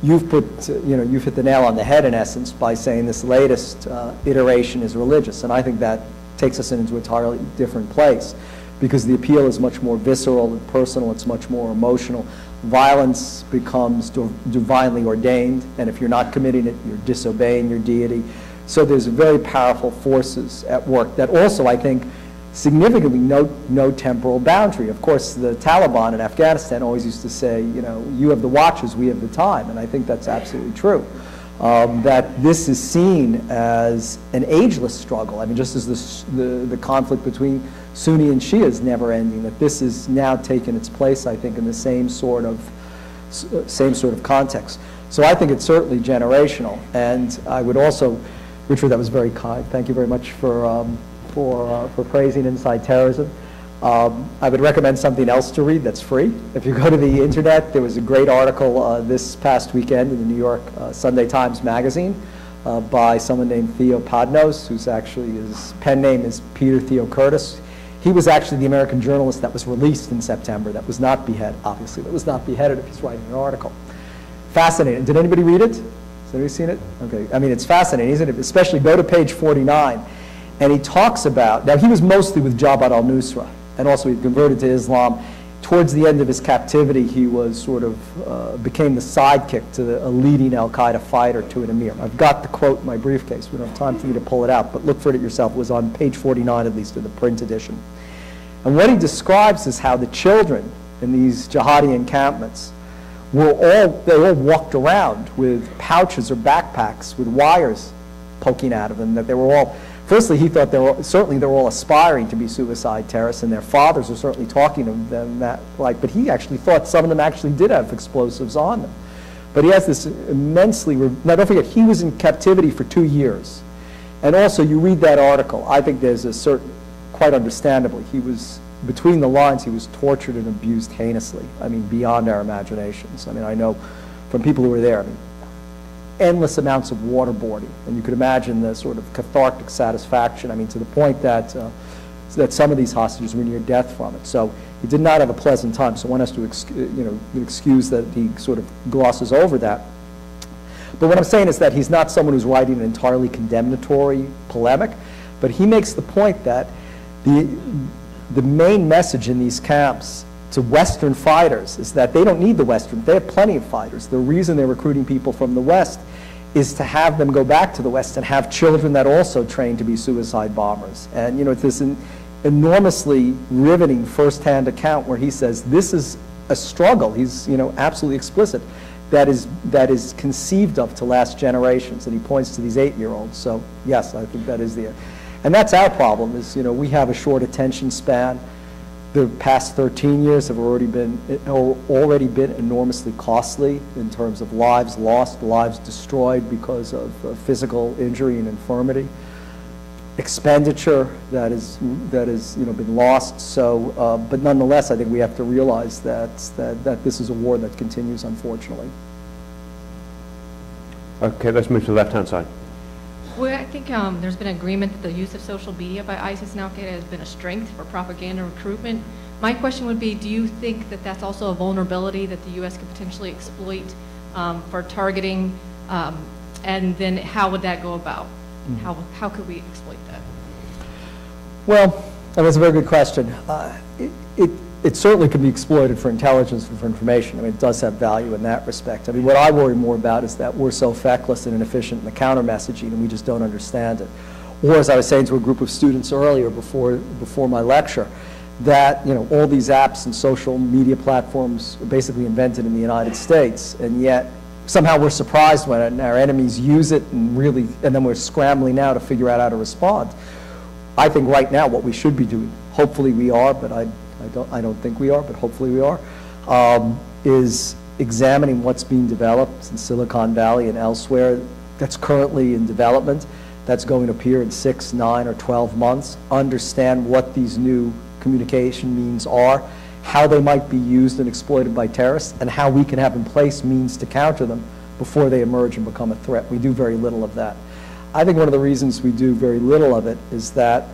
You've you've hit the nail on the head in essence by saying this latest iteration is religious, and I think that takes us into an entirely different place, because the appeal is much more visceral and personal. It's much more emotional. Violence becomes divinely ordained, and if you're not committing it, you're disobeying your deity. So there's very powerful forces at work that also, I think, significantly no temporal boundary. Of course, the Taliban in Afghanistan always used to say, you know, you have the watches, we have the time, and I think that's absolutely true. That this is seen as an ageless struggle. I mean, just as the conflict between Sunni and Shia is never ending, that this is now taken its place, I think, in the same sort of context. So I think it's certainly generational. And I would also, Richard, that was very kind. Thank you very much for praising Inside Terrorism. I would recommend something else to read that's free. If you go to the internet, there was a great article this past weekend in the New York Sunday Times Magazine by someone named Theo Podnos, who's actually, his pen name is Peter Theo Curtis. He was actually the American journalist that was released in September, that was not beheaded, obviously, that was not beheaded if he's writing an article. Fascinating. Did anybody read it? Has anybody seen it? Okay. I mean, it's fascinating, isn't it? Especially go to page 49, and he talks about, now he was mostly with Jabhat al-Nusra, and also he converted to Islam. Towards the end of his captivity, he was sort of, became the sidekick to a leading Al-Qaeda fighter to an emir. I've got the quote in my briefcase. We don't have time for me to pull it out, but look for it yourself. It was on page 49, at least, of the print edition. And what he describes is how the children in these jihadi encampments they all walked around with pouches or backpacks with wires poking out of them, that they were all, firstly, he thought they were all aspiring to be suicide terrorists, and their fathers were certainly talking to them that, like, but he actually thought some of them actually did have explosives on them. But he has this immensely, now don't forget, he was in captivity for 2 years. And also, you read that article, I think there's a certain, quite understandably, he was, between the lines, he was tortured and abused heinously. I mean, beyond our imaginations. I mean, I know from people who were there, I mean, endless amounts of waterboarding, and you could imagine the sort of cathartic satisfaction. I mean, to the point that that some of these hostages were near death from it. So he did not have a pleasant time. So one has to, excuse that he sort of glosses over that. But what I'm saying is that he's not someone who's writing an entirely condemnatory polemic, but he makes the point that the main message in these camps to Western fighters is that they don't need the Western. They have plenty of fighters. The reason they're recruiting people from the West is to have them go back to the West and have children that also train to be suicide bombers. And, it's this enormously riveting first-hand account where he says this is a struggle. He's, absolutely explicit. That is conceived of to last generations. And he points to these 8-year-olds. So, yes, I think that is the... And that's our problem is, we have a short attention span. The past 13 years have already been enormously costly in terms of lives lost, lives destroyed because of physical injury and infirmity, expenditure that is been lost. So, but nonetheless, I think we have to realize that this is a war that continues, unfortunately. Okay, let's move to the left-hand side. Well, I think there's been agreement that the use of social media by ISIS and Al-Qaeda has been a strength for propaganda recruitment. My question would be, do you think that that's also a vulnerability that the U.S. could potentially exploit for targeting? And then how would that go about? How could we exploit that? Well, that's a very good question. It certainly can be exploited for intelligence and for information. I mean, it does have value in that respect. I mean, what I worry more about is that we're so feckless and inefficient in the counter-messaging and we just don't understand it. Or, as I was saying to a group of students earlier before my lecture, that, all these apps and social media platforms are basically invented in the United States, and yet somehow we're surprised when our enemies use it and then we're scrambling now to figure out how to respond. I think right now what we should be doing, hopefully we are, but I don't think we are, but hopefully we are, is examining what's being developed in Silicon Valley and elsewhere that's currently in development, that's going to appear in 6, 9, or 12 months, understand what these new communication means are, how they might be used and exploited by terrorists, and how we can have in place means to counter them before they emerge and become a threat. We do very little of that. I think one of the reasons we do very little of it is that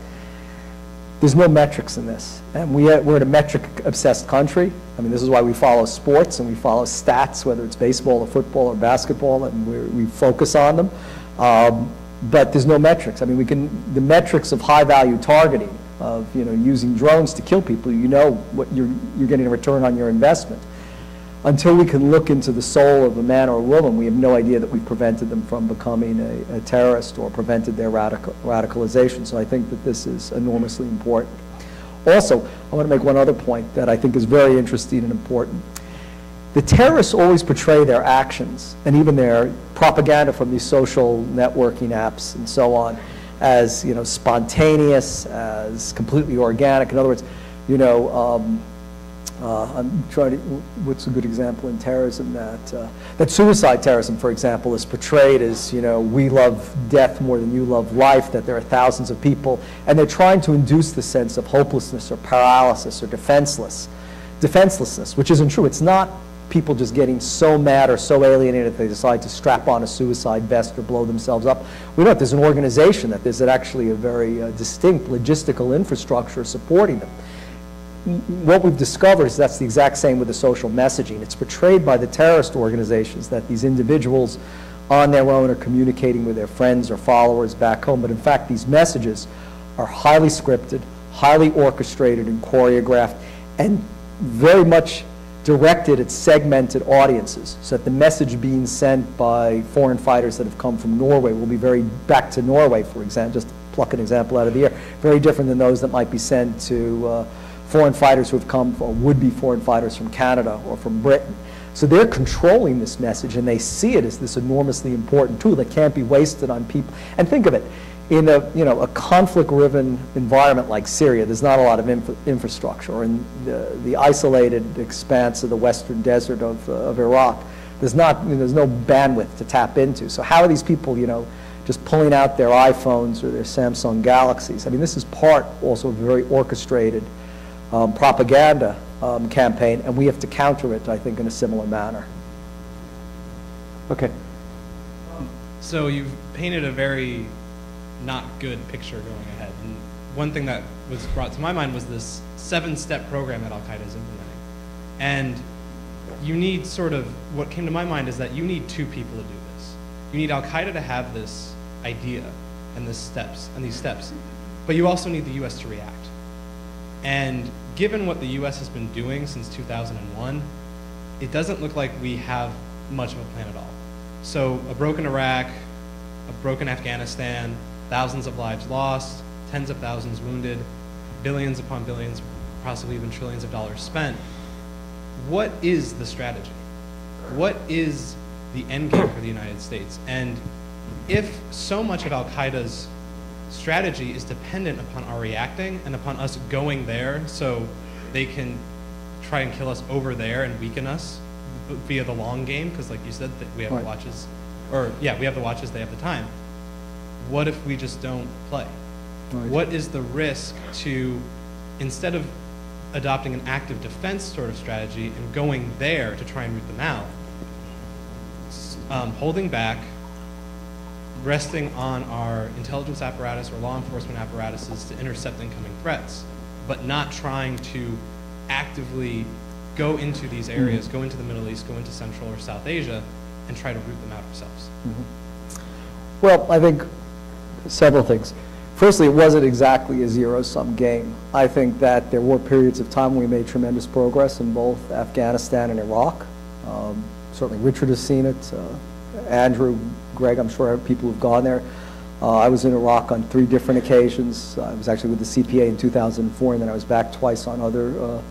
there's no metrics in this. And we're in a metric-obsessed country. I mean, this is why we follow sports and we follow stats, whether it's baseball or football or basketball, and we focus on them. But there's no metrics. I mean, the metrics of high-value targeting, of using drones to kill people, what you're getting a return on your investment. until we can look into the soul of a man or a woman, we have no idea that we've prevented them from becoming a terrorist or prevented their radicalization. So I think that this is enormously important. Also, I want to make one other point that I think is very interesting and important. The terrorists always portray their actions and even their propaganda from these social networking apps and so on as, spontaneous, as completely organic. In other words, I'm trying to, what's a good example in terrorism? That suicide terrorism, for example, is portrayed as, we love death more than you love life, that there are thousands of people, and they're trying to induce the sense of hopelessness or paralysis or defenselessness, which isn't true. It's not people just getting so mad or so alienated that they decide to strap on a suicide vest or blow themselves up. We know that there's an organization, that there's actually a very distinct logistical infrastructure supporting them. What we've discovered is that's the exact same with the social messaging. It's portrayed by the terrorist organizations that these individuals on their own are communicating with their friends or followers back home, but in fact these messages are highly scripted, highly orchestrated and choreographed, and very much directed at segmented audiences, so that the message being sent by foreign fighters that have come from Norway will be very, back to Norway, for example, just to pluck an example out of the air, very different than those that might be sent to foreign fighters who have come, or would-be foreign fighters from Canada or from Britain. So they're controlling this message, and they see it as this enormously important tool that can't be wasted on people. And think of it, in a conflict-riven environment like Syria, there's not a lot of infrastructure. Or in the isolated expanse of the western desert of Iraq, there's no bandwidth to tap into. So how are these people, just pulling out their iPhones or their Samsung Galaxies? I mean, this is part also of a very orchestrated propaganda campaign, and we have to counter it, I think, in a similar manner. Okay. So you've painted a very not good picture going ahead. And one thing that was brought to my mind was this 7-step program that Al-Qaeda is implementing. And you need what came to my mind is that you need 2 people to do this. You need Al-Qaeda to have this idea and these steps, but you also need the U.S. to react. And given what the U.S. has been doing since 2001, it doesn't look like we have much of a plan at all. So a broken Iraq, a broken Afghanistan, thousands of lives lost, tens of thousands wounded, billions upon billions, possibly even trillions of dollars spent. What is the strategy? What is the end game for the United States? And if so much of Al-Qaeda's strategy is dependent upon our reacting and upon us going there so they can try and kill us over there and weaken us via the long game, because like you said, we have the watches, we have the watches, they have the time. What if we just don't play? Right. What is the risk to, instead of adopting an active defense sort of strategy and going there to try and root them out, holding back, resting on our intelligence apparatus or law enforcement apparatuses to intercept incoming threats, but not trying to actively go into these areas, go into the Middle East, go into Central or South Asia, and try to root them out ourselves? Well, I think several things. Firstly, it wasn't exactly a zero-sum game. I think that there were periods of time when we made tremendous progress in both Afghanistan and Iraq. Certainly Richard has seen it, Andrew, Greg, I'm sure people who've gone there. I was in Iraq on 3 different occasions. I was actually with the CPA in 2004, and then I was back twice on other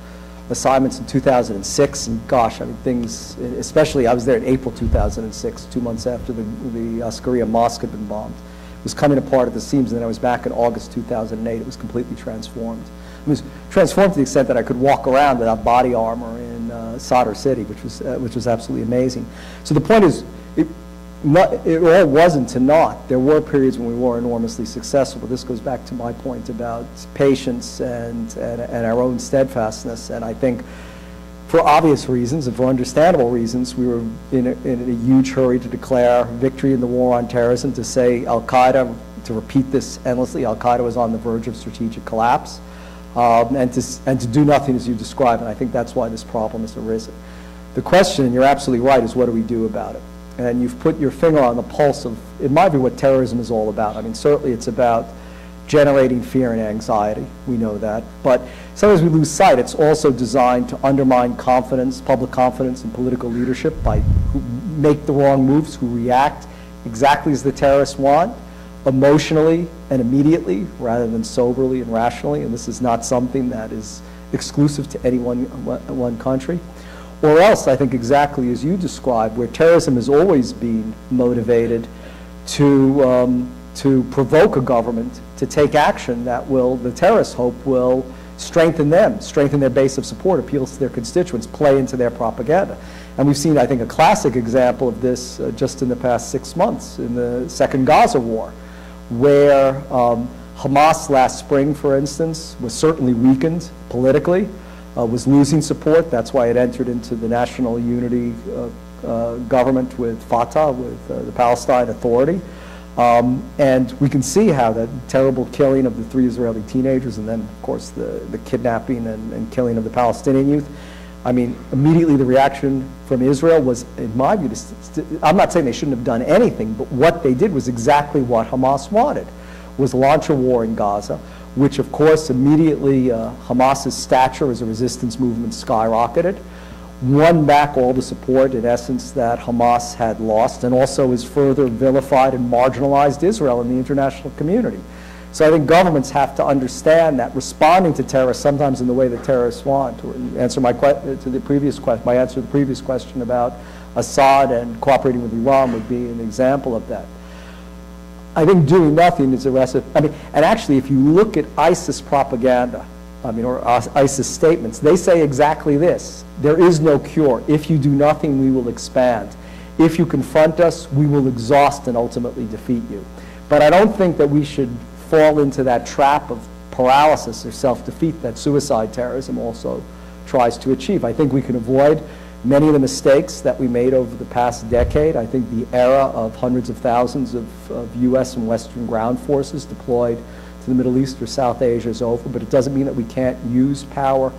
assignments in 2006. And gosh, I mean, things, especially I was there in April 2006, 2 months after the Ascaria Mosque had been bombed. It was coming apart at the seams, and then I was back in August 2008. It was completely transformed. It was transformed to the extent that I could walk around without body armor in Sadr City, which was absolutely amazing. So the point is, it all wasn't to naught. There were periods when we were enormously successful, but this goes back to my point about patience and our own steadfastness. And I think for obvious reasons and for understandable reasons, we were in a huge hurry to declare victory in the war on terrorism, to say Al-Qaeda, to repeat this endlessly, Al-Qaeda was on the verge of strategic collapse, and to do nothing as you describe, and I think that's why this problem has arisen. The question, and you're absolutely right, is what do we do about it? And you've put your finger on the pulse of, in my view, what terrorism is all about. I mean, certainly it's about generating fear and anxiety. We know that. But sometimes we lose sight. It's also designed to undermine confidence, public confidence in political leadership by who make the wrong moves, who react exactly as the terrorists want, emotionally and immediately, rather than soberly and rationally. And this is not something that is exclusive to any one country. Or else, I think exactly as you described, where terrorism has always been motivated to provoke a government to take action that will, the terrorists hope, will strengthen them, strengthen their base of support, appeals to their constituents, play into their propaganda. And we've seen, I think, a classic example of this just in the past 6 months in the second Gaza war, where Hamas last spring, for instance, was certainly weakened politically, was losing support. That's why it entered into the national unity government with Fatah, with the Palestine Authority. And we can see how that terrible killing of the 3 Israeli teenagers, and then, of course, the kidnapping and killing of the Palestinian youth. I mean, immediately the reaction from Israel was, in my view, I'm not saying they shouldn't have done anything, but what they did was exactly what Hamas wanted, was launch a war in Gaza, which, of course, immediately Hamas's stature as a resistance movement skyrocketed, won back all the support, in essence, that Hamas had lost, and also has further vilified and marginalized Israel in the international community. So I think governments have to understand that responding to terrorists, sometimes in the way that terrorists want, or answer my answer to the previous question about Assad and cooperating with Iran would be an example of that. I think doing nothing is a recipe. I mean, and actually, if you look at ISIS propaganda, or ISIS statements, they say exactly this: there is no cure. If you do nothing, we will expand. If you confront us, we will exhaust and ultimately defeat you. But I don't think that we should fall into that trap of paralysis or self-defeat that suicide terrorism also tries to achieve. I think we can avoid many of the mistakes that we made over the past decade. I think the era of hundreds of thousands of U.S. and Western ground forces deployed to the Middle East or South Asia is over, but it doesn't mean that we can't use power,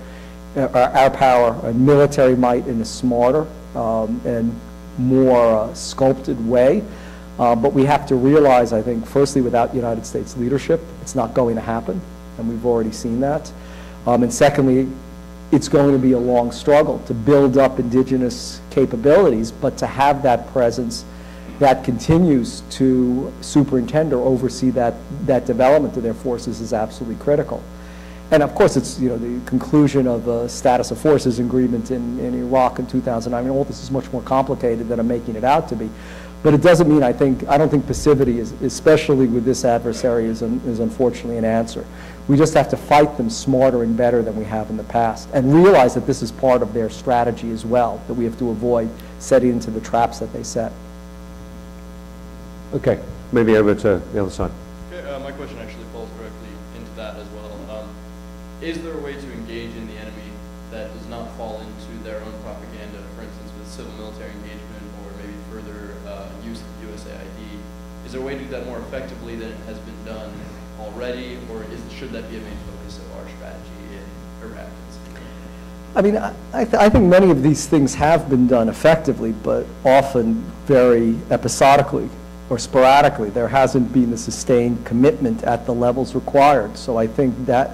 our power and military might in a smarter and more sculpted way. But we have to realize, I think, firstly, without United States leadership, it's not going to happen, and we've already seen that. And secondly, it's going to be a long struggle to build up indigenous capabilities, but to have that presence that continues to superintend or oversee that development of their forces is absolutely critical. And of course, it's the conclusion of a status of forces agreement in Iraq in 2009. I mean, all this is much more complicated than I'm making it out to be. But it doesn't mean I don't think passivity, especially with this adversary, is unfortunately an answer. We just have to fight them smarter and better than we have in the past, and realize that this is part of their strategy as well, that we have to avoid setting into the traps that they set. Okay, maybe over to the other side. Okay, my question actually falls directly into that as well. Is there a way to engage in the enemy that does not fall into their own propaganda, for instance, with civil military engagement or maybe further use of USAID? Is there a way to do that more effectively than it has been done already, or should that be a main focus of our strategy in Iraq? I mean, I think many of these things have been done effectively, but often very episodically or sporadically. There hasn't been the sustained commitment at the levels required. So I think that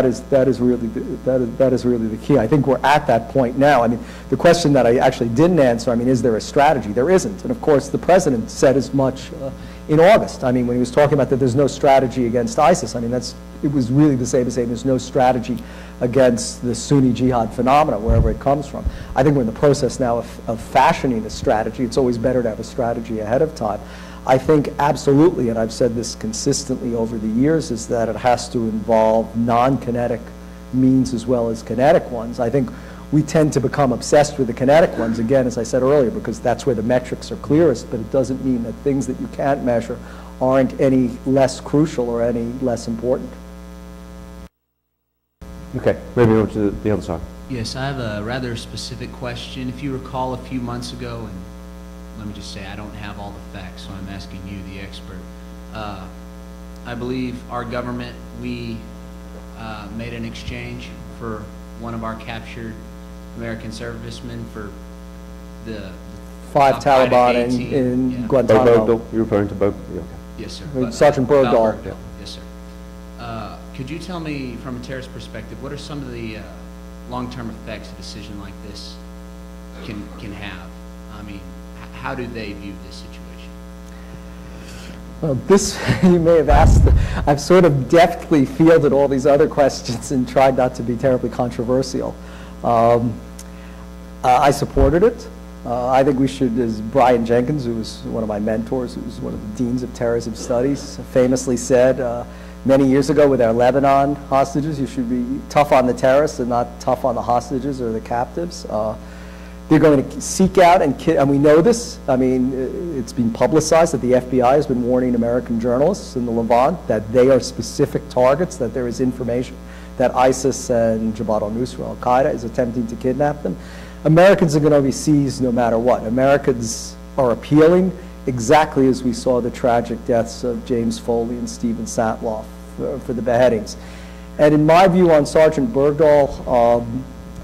is really the key. I think we're at that point now. I mean, the question that I actually didn't answer, I mean, is there a strategy? There isn't. And of course, the president said as much in August. I mean, when he was talking about that there's no strategy against ISIS, I mean, it was really the same as saying there's no strategy against the Sunni jihad phenomena, wherever it comes from. I think we're in the process now of fashioning a strategy. It's always better to have a strategy ahead of time. I think absolutely, and I've said this consistently over the years, is that it has to involve non-kinetic means as well as kinetic ones. I think we tend to become obsessed with the kinetic ones, again, as I said earlier, because that's where the metrics are clearest, but it doesn't mean that things that you can't measure aren't any less crucial or any less important. Okay, maybe over to the other side. Yes, I have a rather specific question. If you recall a few months ago, and let me just say I don't have all the facts, so I'm asking you, the expert. I believe our government, we made an exchange for one of our captured American servicemen for the 5 Taliban in Guantanamo. You're referring to Bob? Yeah, okay. Yes, sir. Sergeant Bergdahl. Yes, sir. Could you tell me, from a terrorist perspective, what are some of the long-term effects a decision like this can have? I mean, how do they view this situation? Well, this, you may have asked, I've sort of deftly fielded all these other questions and tried not to be terribly controversial. I supported it. I think we should, as Brian Jenkins, who was one of my mentors, who was one of the deans of terrorism studies, famously said many years ago with our Lebanon hostages, you should be tough on the terrorists and not tough on the hostages or the captives. They're going to seek out and kill, and we know this. I mean, it's been publicized that the FBI has been warning American journalists in the Levant that they are specific targets, that there is information that ISIS and Jabhat al-Nusra, Al-Qaeda, is attempting to kidnap them. Americans are going to be seized no matter what. Americans are appealing exactly as we saw the tragic deaths of James Foley and Stephen Satloff for the beheadings. And in my view on Sergeant Bergdahl,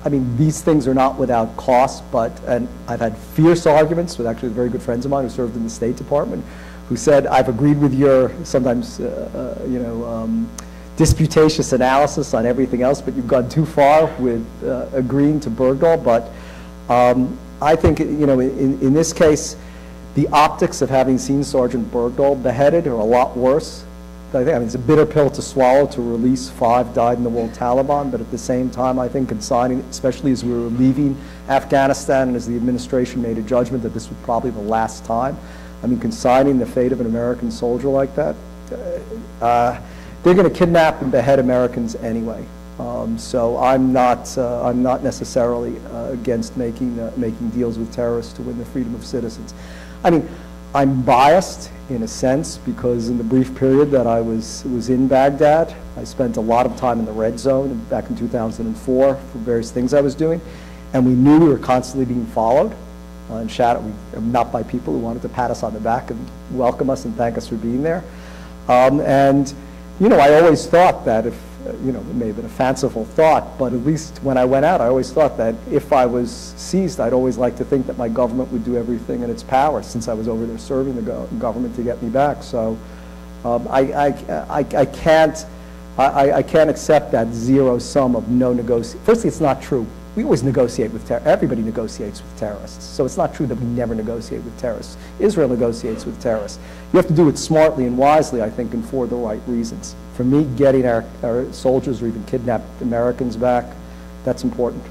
I mean, these things are not without cost, and I've had fierce arguments with actually very good friends of mine who served in the State Department, who said, I've agreed with your sometimes, disputatious analysis on everything else, but you've gone too far with agreeing to Bergdahl. But I think, in this case, the optics of having seen Sergeant Bergdahl beheaded are a lot worse. I mean, it's a bitter pill to swallow to release 5 dyed-in-the-wool Taliban, but at the same time, I think consigning, especially as we were leaving Afghanistan and as the administration made a judgment that this was probably the last time, I mean, consigning the fate of an American soldier like that, they're going to kidnap and behead Americans anyway. So I'm not necessarily against making deals with terrorists to win the freedom of citizens. I mean, I'm biased in a sense because in the brief period that I was in Baghdad, I spent a lot of time in the red zone back in 2004 for various things I was doing, and we knew we were constantly being followed and shadowed, not by people who wanted to pat us on the back and welcome us and thank us for being there. And I always thought that if, it may have been a fanciful thought, but at least when I went out, I always thought that if I was seized, I'd always like to think that my government would do everything in its power, since I was over there serving the government, to get me back. So I can't accept that zero sum of no negotiation. Firstly, it's not true. We always negotiate with terrorists. Everybody negotiates with terrorists. So it's not true that we never negotiate with terrorists. Israel negotiates with terrorists. You have to do it smartly and wisely, I think, and for the right reasons. For me, getting our soldiers or even kidnapped Americans back, that's important.